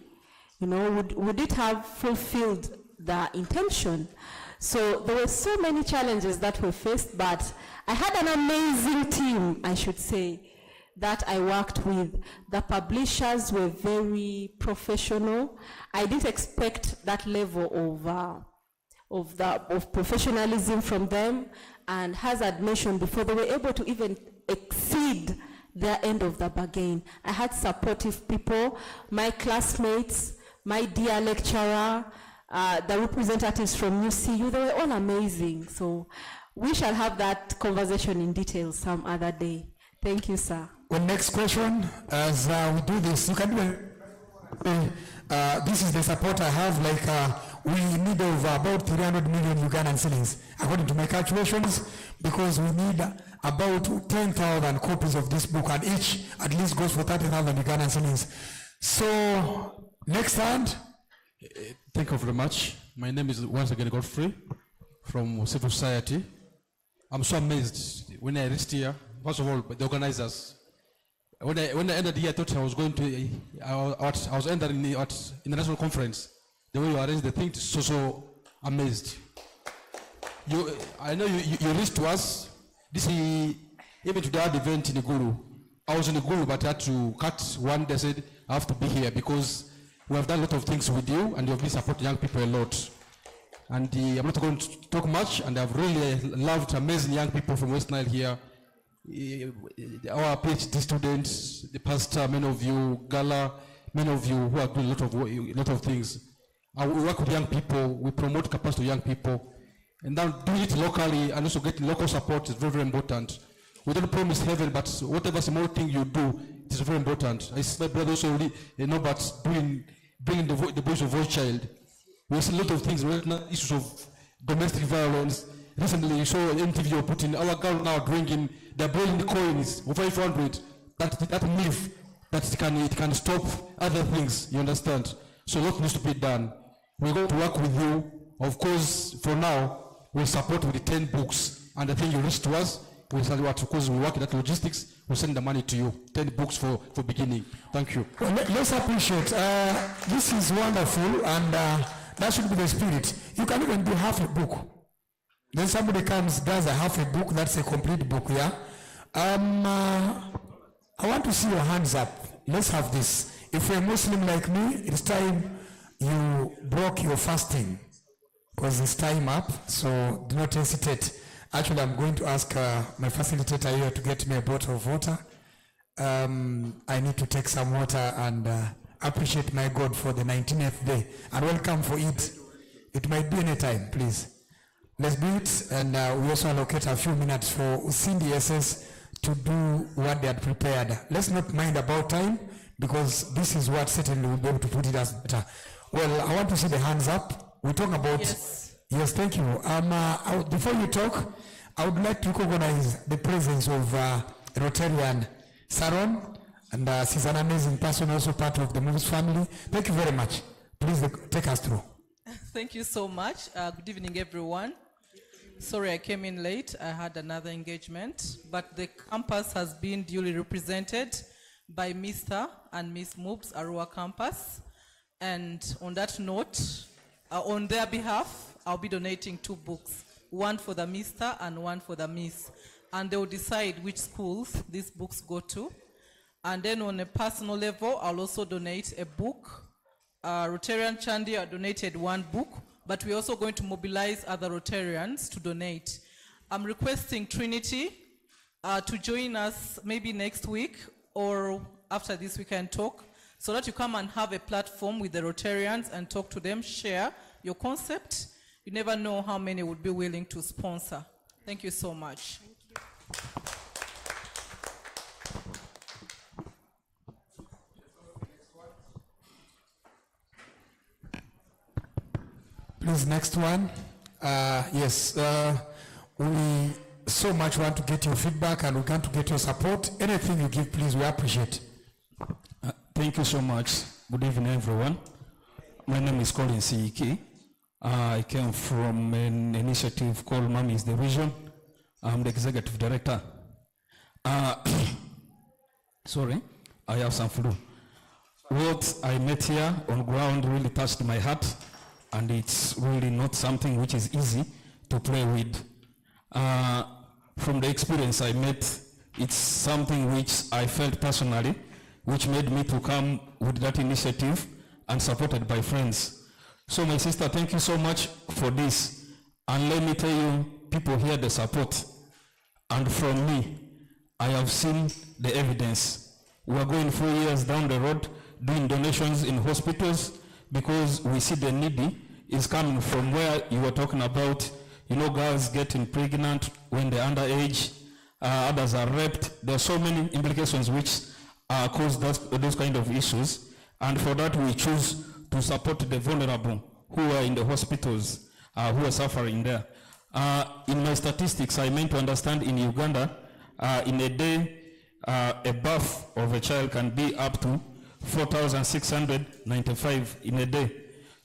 E: would it have fulfilled the intention? So there were so many challenges that were faced, but I had an amazing team, I should say, that I worked with. The publishers were very professional. I didn't expect that level of professionalism from them, and as I'd mentioned before, they were able to even exceed their end of the bargain. I had supportive people, my classmates, my dear lecturer, the representatives from UCU, they were all amazing. So we shall have that conversation in detail some other day. Thank you, sir.
B: Well, next question, as we do this, you can do this is the support I have, we need over about 300 million Ugandan shillings, according to my calculations, because we need about 10,000 copies of this book, and each at least goes for 30,000 Ugandan shillings. So, next hand.
G: Thank you very much. My name is once again Godfrey from Civil Society. I'm so amazed when I reached here. First of all, the organizers. When I entered here, I thought I was going to, I was entering the international conference. The way you arranged the thing, so amazed. I know you reached to us. Even to the event in Igulu. I was in Igulu, but I had to cut one day. I said, I have to be here because we have done a lot of things with you, and you have been supporting young people a lot. And I'm not going to talk much, and I've really loved amazing young people from West Nile here. Our PhD students, the pastor, many of you, Gala, many of you who are doing a lot of things. We work with young people, we promote capacity to young people, and then doing it locally and also getting local support is very, very important. We don't promise heaven, but whatever small thing you do, it is very important. I see my brother also, but bringing the voice of voice child. We see a lot of things, issues of domestic violence. Recently, you saw an MTV putting our girl now drinking, they're boiling the coins of 500. That myth that it can stop other things. You understand? So a lot needs to be done. We're going to work with you. Of course, for now, we'll support with the 10 books. And the thing you reach to us, we'll tell you what, because we work in that logistics, we'll send the money to you. 10 books for beginning. Thank you.
B: Well, let's appreciate. This is wonderful, and that should be the spirit. You can even do half a book. Then somebody comes, does a half a book, that's a complete book, yeah? I want to see your hands up. Let's have this. If you're a Muslim like me, it's time you broke your fasting, because it's time up, so do not hesitate. Actually, I'm going to ask my facilitator here to get me a bottle of water. I need to take some water and appreciate my God for the 19th day. And welcome for it. It might be any time, please. Let's do it, and we also allocate a few minutes for Usindi SS to do what they had prepared. Let's not mind about time, because this is what certainly will be able to put it as better. Well, I want to see the hands up. We talk about... Yes, thank you. Before you talk, I would like to recognize the presence of Rotarian Saron, and she's an amazing person, also part of the Moves family. Thank you very much. Please take us through.
H: Thank you so much. Good evening, everyone. Sorry I came in late. I had another engagement, but the campus has been duly represented by Mr. and Miss Moves Arua campus. And on that note, on their behalf, I'll be donating 2 books, one for the Mr. and one for the Miss. And they will decide which schools these books go to. And then on a personal level, I'll also donate a book. Rotarian Chandi donated 1 book, but we're also going to mobilize other Rotarians to donate. I'm requesting Trinity to join us maybe next week or after this weekend talk, so that you come and have a platform with the Rotarians and talk to them, share your concept. You never know how many would be willing to sponsor. Thank you so much.
B: Please, next one. Yes, we so much want to get your feedback, and we want to get your support. Anything you give, please, we appreciate.
G: Thank you so much. Good evening, everyone. My name is Colin Siiki. I came from an initiative called Mommy is the Vision. I'm the executive director. Sorry, I have some flu. What I met here on ground really touched my heart, and it's really not something which is easy to play with. From the experience I met, it's something which I felt personally, which made me to come with that initiative and supported by friends. So my sister, thank you so much for this. And let me tell you, people hear the support. And from me, I have seen the evidence. We are going 4 years down the road doing donations in hospitals because we see the needy is coming from where you were talking about, you know, girls getting pregnant when they're underage, others are raped. There are so many implications which cause those kind of issues. And for that, we choose to support the vulnerable who are in the hospitals, who are suffering there. In my statistics, I meant to understand in Uganda, in a day, a birth of a child can be up to 4,695 in a day.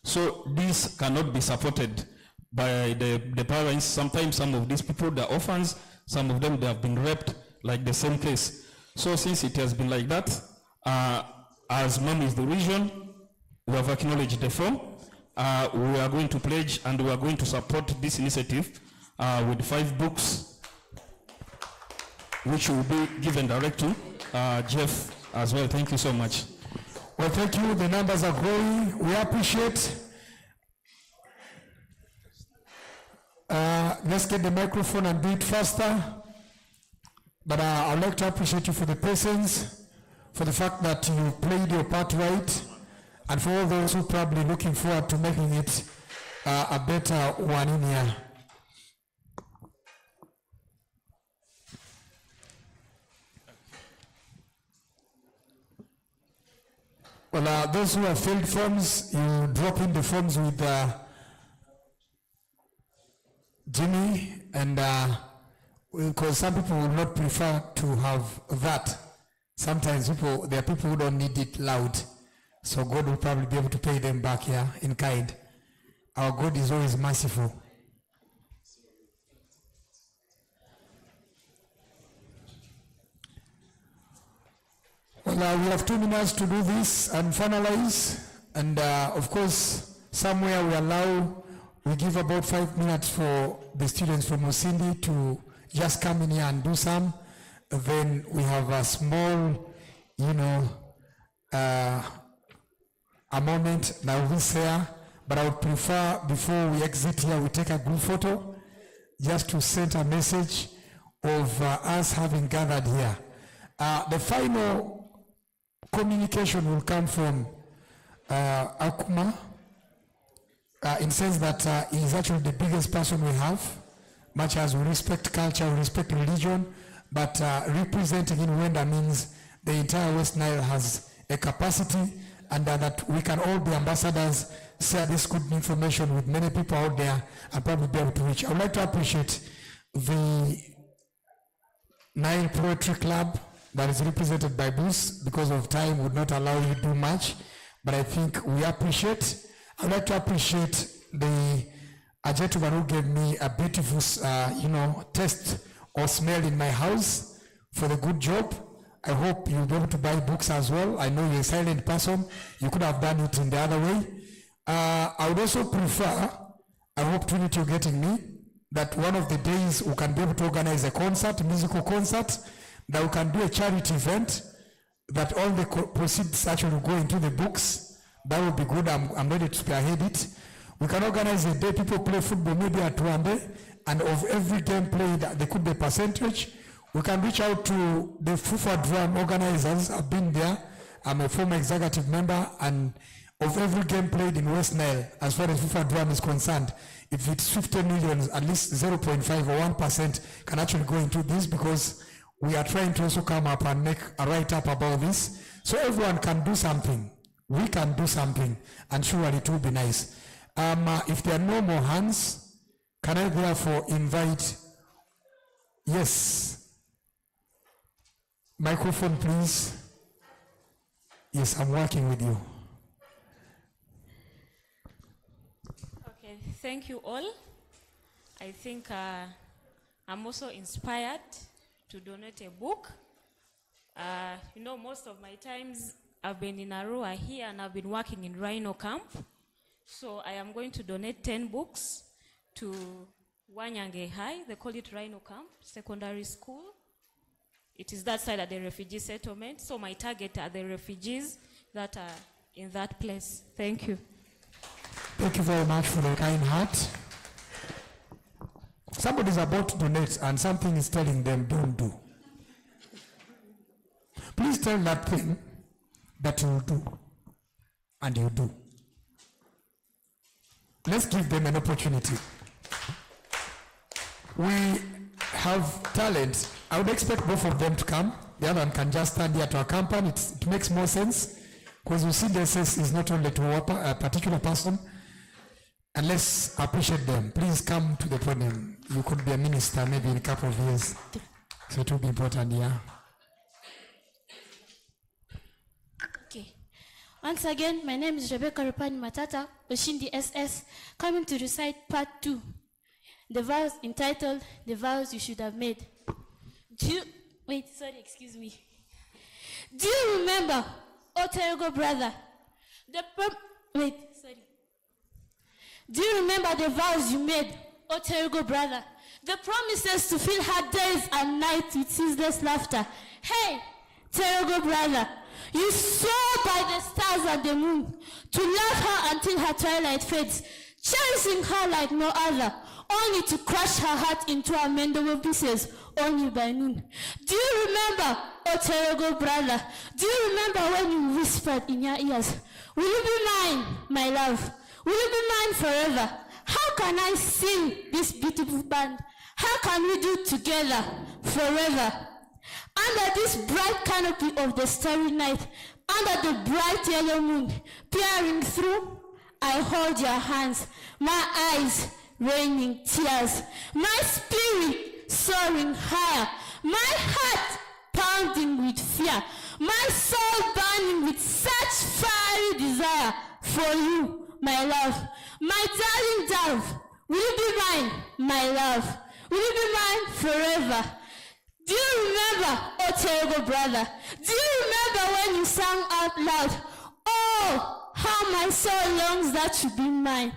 G: So this cannot be supported by the parents. Sometimes some of these people, they're orphans, some of them, they have been raped, like the same case. So since it has been like that, as Mommy is the Vision, we have acknowledged the form. We are going to pledge and we are going to support this initiative with 5 books, which will be given direct to Jeff as well. Thank you so much.
B: Well, thank you. The numbers are growing. We appreciate. Let's get the microphone and do it faster. But I'd like to appreciate you for the patience, for the fact that you played your part right, and for all those who are probably looking forward to making it a better one in here. Well, those who have filled forms, you drop in the forms with Jimmy, and because some people will not prefer to have that. Sometimes there are people who don't need it loud. So God will probably be able to pay them back here in kind. Our God is always merciful. Well, we have 2 minutes to do this and finalize. And of course, somewhere we give about 5 minutes for the students from Osindi to just come in here and do some. Then we have a small, a moment now we say, but I would prefer before we exit here, we take a group photo just to send a message of us having gathered here. The final communication will come from Akuma, in the sense that he is actually the biggest person we have, much as we respect culture, we respect religion, but representing in Wenda means the entire West Nile has a capacity, and that we can all be ambassadors, share this good information with many people out there, and probably be able to reach. I would like to appreciate the Nile Poetry Club that is represented by Bruce. Because of time would not allow you to do much, but I think we appreciate. I'd like to appreciate a gentleman who gave me a beautiful, taste or smell in my house for the good job. I hope you'll be able to buy books as well. I know you're a silent person. You could have done it in the other way. I would also prefer, I hope Trinity you're getting me, that one of the days we can be able to organize a concert, musical concert, that we can do a charity event, that all the proceeds actually go into the books. That would be good. I'm ready to spearhead it. We can organize a day people play football maybe at one day, and of every game played, there could be a percentage. We can reach out to the FIFA Drum organizers. I've been there. I'm a former executive member, and of every game played in West Nile, as far as FIFA Drum is concerned, if it's 50 million, at least 0.5 or 1% can actually go into this, because we are trying to also come up and make a write-up about this. So everyone can do something. We can do something, and surely it will be nice. If there are no more hands, can I therefore invite, yes, microphone please. Yes, I'm working with you.
I: Okay, thank you all. I think I'm also inspired to donate a book. Most of my times I've been in Arua here, and I've been working in Rhino Camp. So I am going to donate 10 books to Wanyange High. They call it Rhino Camp Secondary School. It is that side at the refugee settlement. So my target are the refugees that are in that place. Thank you.
B: Thank you very much for the kind heart. Somebody is about to donate and something is telling them don't do. Please tell that thing that you will do, and you do. Let's give them an opportunity. We have talent. I would expect both of them to come. The other one can just stand here to accompany. It makes more sense, because you see the sense is not only to a particular person. And let's appreciate them. Please come to the podium. You could be a minister maybe in a couple of years. So it will be important, yeah.
J: Okay. Once again, my name is Rebecca Rupani Matata, Oshindi SS, coming to recite part 2. The vows entitled, The Vows You Should Have Made. Do you remember, oh terrible brother, do you remember the vows you made, oh terrible brother? The promises to fill her days and nights with ceaseless laughter. Hey, terrible brother, you swore by the stars and the moon to love her until her twilight fades, cherishing her like no other, only to crush her heart into amendable pieces only by noon. Do you remember, oh terrible brother? Do you remember when you whispered in your ears, will you be mine, my love? Will you be mine forever? How can I sing this beautiful band? How can we do it together forever? Under this bright canopy of the starry night, under the bright yellow moon, peering through, I hold your hands, my eyes raining tears, my spirit soaring higher, my heart pounding with fear, my soul burning with such fiery desire for you, my love, my darling dove. Will you be mine, my love? Will you be mine forever? Do you remember, oh terrible brother? Do you remember when you sang out loud, oh, how my soul longs that you be mine?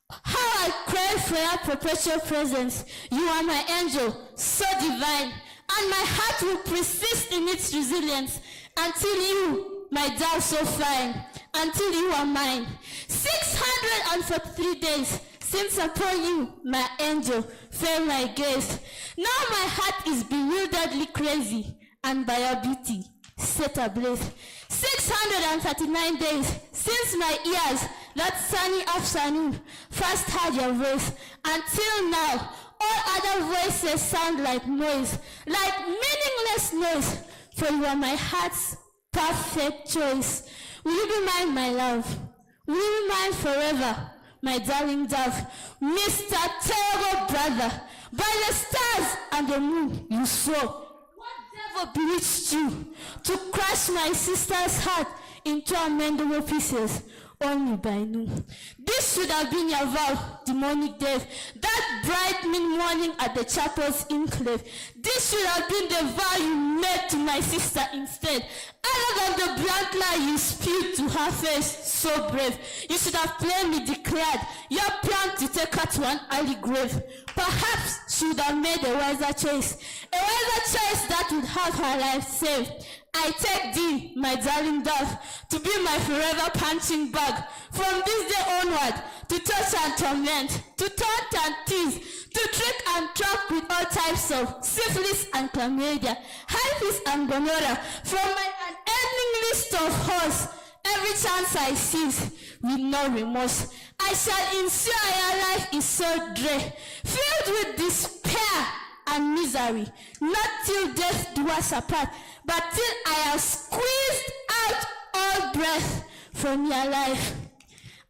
J: How I crave for your perpetual presence. You are my angel, so divine, and my heart will persist in its resilience until you, my dove so fine, until you are mine. 643 days since upon you, my angel, fell my gaze. Now my heart is bewilderedly crazy, and by your beauty set ablaze. 639 days since my ears that sunny afternoon first heard your voice. Until now, all other voices sound like noise, like meaningless noise, for you are my heart's perfect choice. Will you be mine, my love? Will you be mine forever, my darling dove? Mr. Terrible Brother, by the stars and the moon you saw. What devil bewitched you to crush my sister's heart into amendable pieces only by noon? This should have been your vow, demonic death, that bright mid-morning at the chapel's enclave. This should have been the vow you made to my sister instead. Other than the blunt lie you spewed to her face, so brave, you should have plainly declared your plan to take her to an early grave. Perhaps she would have made a wiser choice that would have her life saved. I take thee, my darling dove, to be my forever punching bag. From this day onward, to touch and torment, to taunt and tease, to trick and trap with all types of syphilis and chlamydia, herpes and gonorrhea, from my unending list of horrors. Every chance I seize, with no remorse, I shall ensure your life is so dread, filled with despair and misery, not till death do us apart, but till I have squeezed out all breath from your life.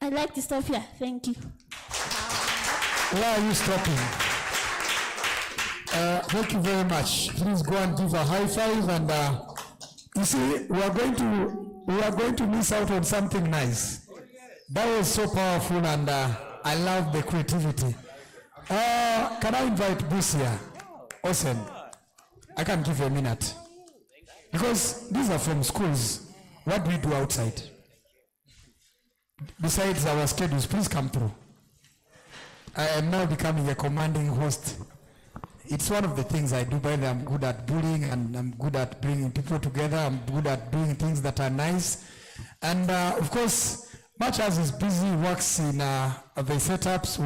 J: I'd like to stop here. Thank you.
B: Why are you stopping? Thank you very much. Please go and give a high five. And you see, we are going to miss out on something nice. That was so powerful, and I love the creativity. Can I invite Busia? Awesome. I can give you a minute. Because these are from schools. What do we do outside? Besides our schedules, please come through. I am now becoming a commanding host. It's one of the things I do. By the way, I'm good at bullying, and I'm good at bringing people together. I'm good at doing things that are nice. And of course, much as he's busy, he works in the setups,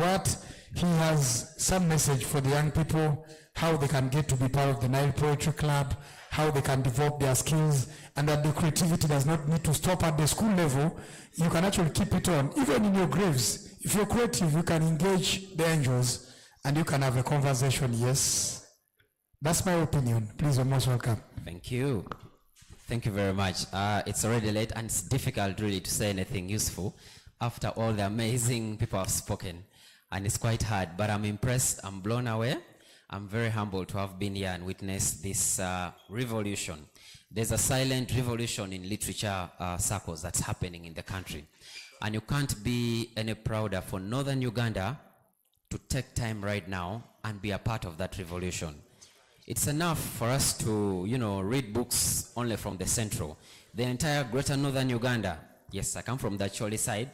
B: he has some message for the young people, how they can get to be part of the Nile Poetry Club, how they can develop their skills, and that the creativity does not need to stop at the school level. You can actually keep it on, even in your graves. If you're creative, you can engage the angels, and you can have a conversation. Yes, that's my opinion. Please, you're most welcome.
K: Thank you. Thank you very much. It's already late, and it's difficult really to say anything useful after all the amazing people have spoken, and it's quite hard, but I'm impressed. I'm blown away. I'm very humbled to have been here and witnessed this revolution. There's a silent revolution in literature circles that's happening in the country. And you can't be any prouder for Northern Uganda to take time right now and be a part of that revolution. It's enough for us to, read books only from the central. The entire greater Northern Uganda, yes, I come from the Choli side,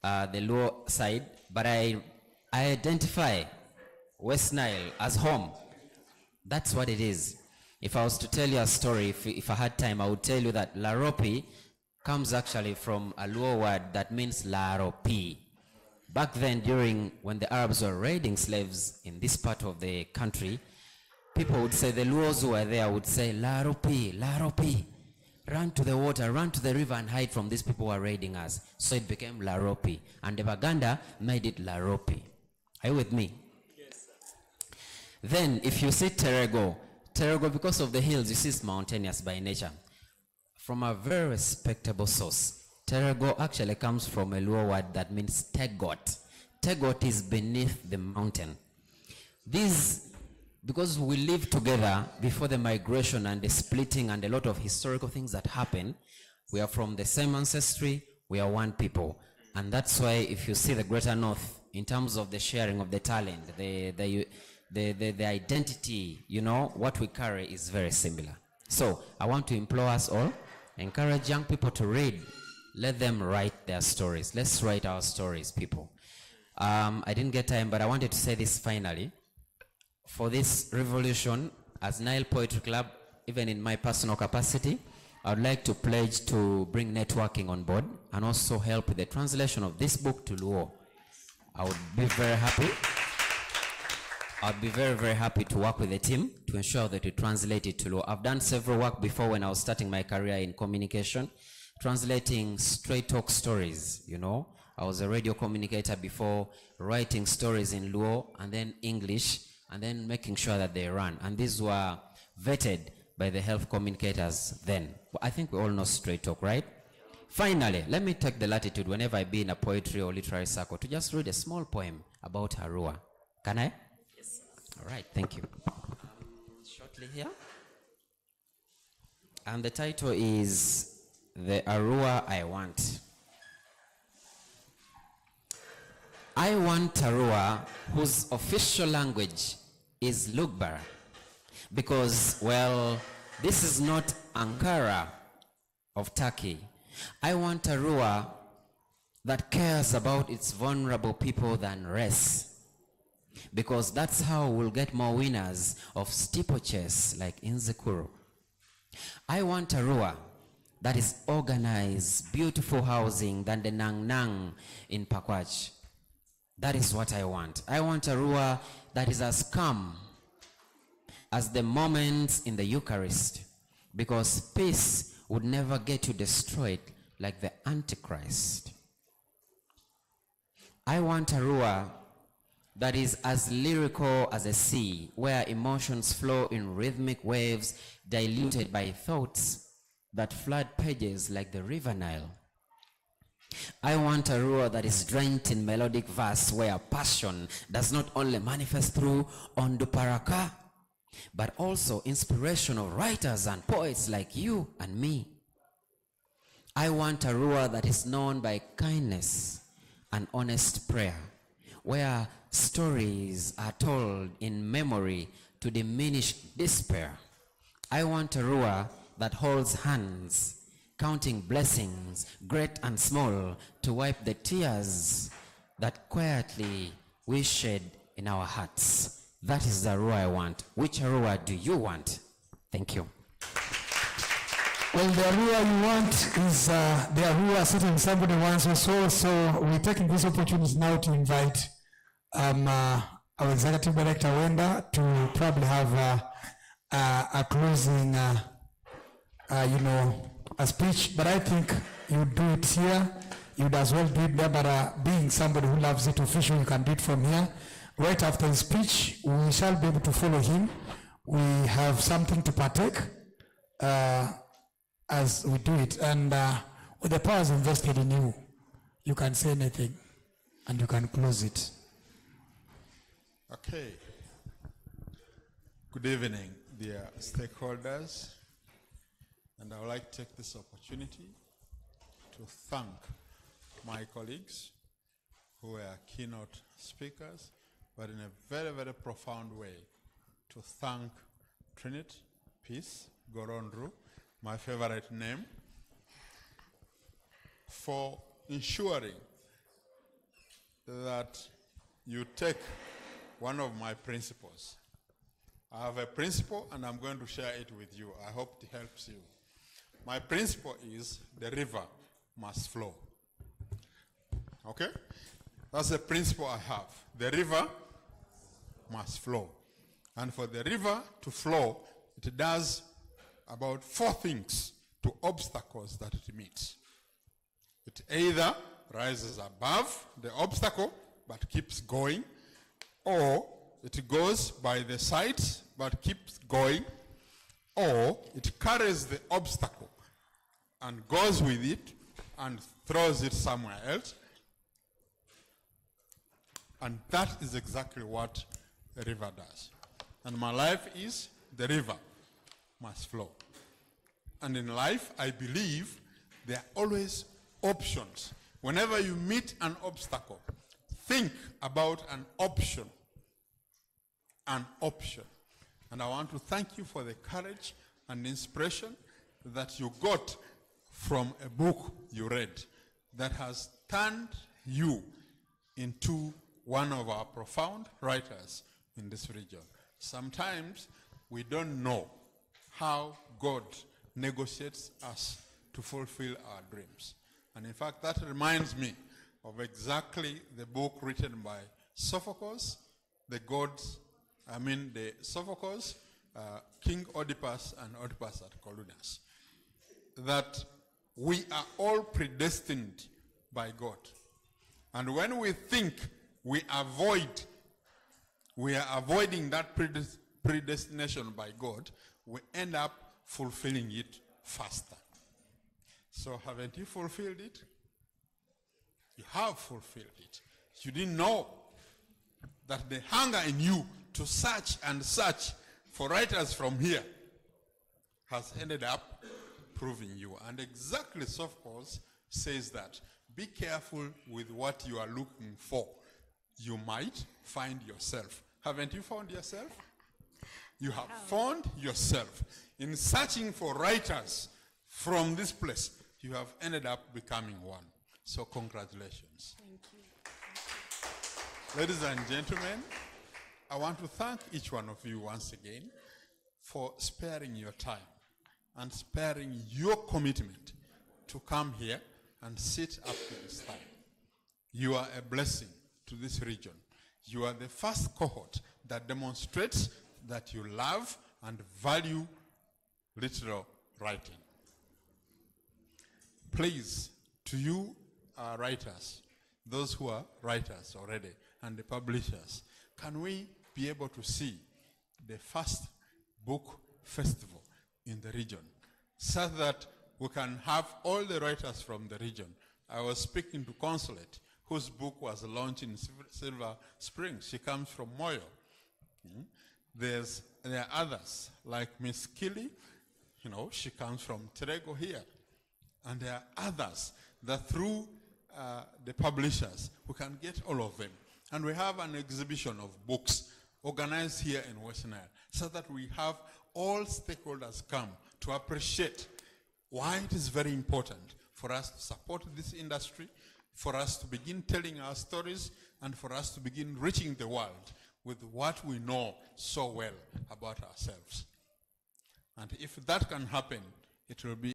K: the Luo side, but I identify West Nile as home. That's what it is. If I was to tell you a story, if I had time, I would tell you that Laropi comes actually from a Luo word that means Laropi. Back then, when the Arabs were raiding slaves in this part of the country, people would say, the Luos who were there would say, Laropi, Laropi. Run to the water, run to the river and hide from these people who are raiding us. So it became Laropi. And the Baganda made it Laropi. Are you with me? Then, if you see Terego, because of the hills, you see it's mountainous by nature. From a very respectable source, Terego actually comes from a Luo word that means Tegot. Tegot is beneath the mountain. Because we lived together before the migration and the splitting and a lot of historical things that happened, we are from the same ancestry, we are one people. And that's why if you see the Greater North, in terms of the sharing of the talent, the identity, you know, what we carry is very similar. So I want to implore us all, encourage young people to read. Let them write their stories. Let's write our stories, people. I didn't get time, but I wanted to say this finally. For this revolution, as Nile Poetry Club, even in my personal capacity, I would like to pledge to bring networking on board and also help with the translation of this book to Luo. I would be very happy. I'd be very, very happy to work with the team to ensure that we translate it to Luo. I've done several work before when I was starting my career in communication, translating straight talk stories, you know. I was a radio communicator before, writing stories in Luo and then English, and then making sure that they run. And these were vetted by the health communicators then. I think we all know straight talk, right? Finally, let me take the latitude whenever I be in a poetry or literary circle to just read a small poem about Arua. Can I? Yes. All right, thank you. Shortly here. And the title is The Arua I Want. I want Arua whose official language is Lugbar, because, well, this is not Ankara of Turkey. I want Arua that cares about its vulnerable people than race, because that's how we'll get more winners of steeplechase like Inzikuru. I want Arua that is organized, beautiful housing than the Nang Nang in Pakwach. That is what I want. I want Arua that is as calm as the moments in the Eucharist, because peace would never get you destroyed like the Antichrist. I want Arua that is as lyrical as a sea, where emotions flow in rhythmic waves diluted by thoughts that flood pages like the River Nile. I want Arua that is drenched in melodic verse, where passion does not only manifest through Onduparaka, but also inspiration of writers and poets like you and me. I want Arua that is known by kindness and honest prayer, where stories are told in memory to diminish despair. I want Arua that holds hands, counting blessings, great and small, to wipe the tears that quietly we shed in our hearts. That is the Arua I want. Which Arua do you want? Thank you.
B: Well, the Arua you want is the Arua sitting somebody once or so. So we're taking this opportunity now to invite our executive director, Wenda, to probably have a closing, a speech. But I think you do it here. You'd as well do it there, but being somebody who loves it official, you can do it from here. Right after his speech, we shall be able to follow him. We have something to partake as we do it. And with the powers invested in you, you can say anything and you can close it.
D: Okay. Good evening, dear stakeholders. And I would like to take this opportunity to thank my colleagues who were keynote speakers, but in a very, very profound way, to thank Trinity, Peace, Gorondru, my favorite name, for ensuring that you take one of my principles. I have a principle and I'm going to share it with you. I hope it helps you. My principle is the river must flow. Okay? That's the principle I have. The river must flow. And for the river to flow, it does about 4 things to obstacles that it meets. It either rises above the obstacle but keeps going, or it goes by the sides but keeps going, or it carries the obstacle and goes with it and throws it somewhere else. And that is exactly what the river does. And my life is the river must flow. And in life, I believe there are always options Whenever you meet an obstacle, think about an option. An option. And I want to thank you for the courage and inspiration that you got from a book you read that has turned you into one of our profound writers in this region. Sometimes we don't know how God negotiates us to fulfill our dreams. And in fact, that reminds me of exactly the book written by Sophocles, the Sophocles, King Oedipus and Oedipus at Colonus, that we are all predestined by God. And when we think we are avoiding that predestination by God, we end up fulfilling it faster. So haven't you fulfilled it? You have fulfilled it. You didn't know that the hunger in you to search and search for writers from here has ended up proving you. And exactly Sophocles says that, be careful with what you are looking for. You might find yourself. Haven't you found yourself? You have found yourself. In searching for writers from this place, you have ended up becoming one. So congratulations.
I: Thank you.
D: Ladies and gentlemen, I want to thank each one of you once again for sparing your time and sparing your commitment to come here and sit up to this time. You are a blessing to this region. You are the first cohort that demonstrates that you love and value literal writing. Please, to you writers, those who are writers already, and the publishers, can we be able to see the first book festival in the region, so that we can have all the writers from the region? I was speaking to Consulate, whose book was launched in Silver Springs. She comes from Moyo. There are others, like Miss Killy, she comes from Terego here. And there are others that through the publishers, we can get all of them. And we have an exhibition of books organized here in Western Nile, so that we have all stakeholders come to appreciate why it is very important for us to support this industry, for us to begin telling our stories, and for us to begin reaching the world with what we know so well about ourselves. And if that can happen, it will be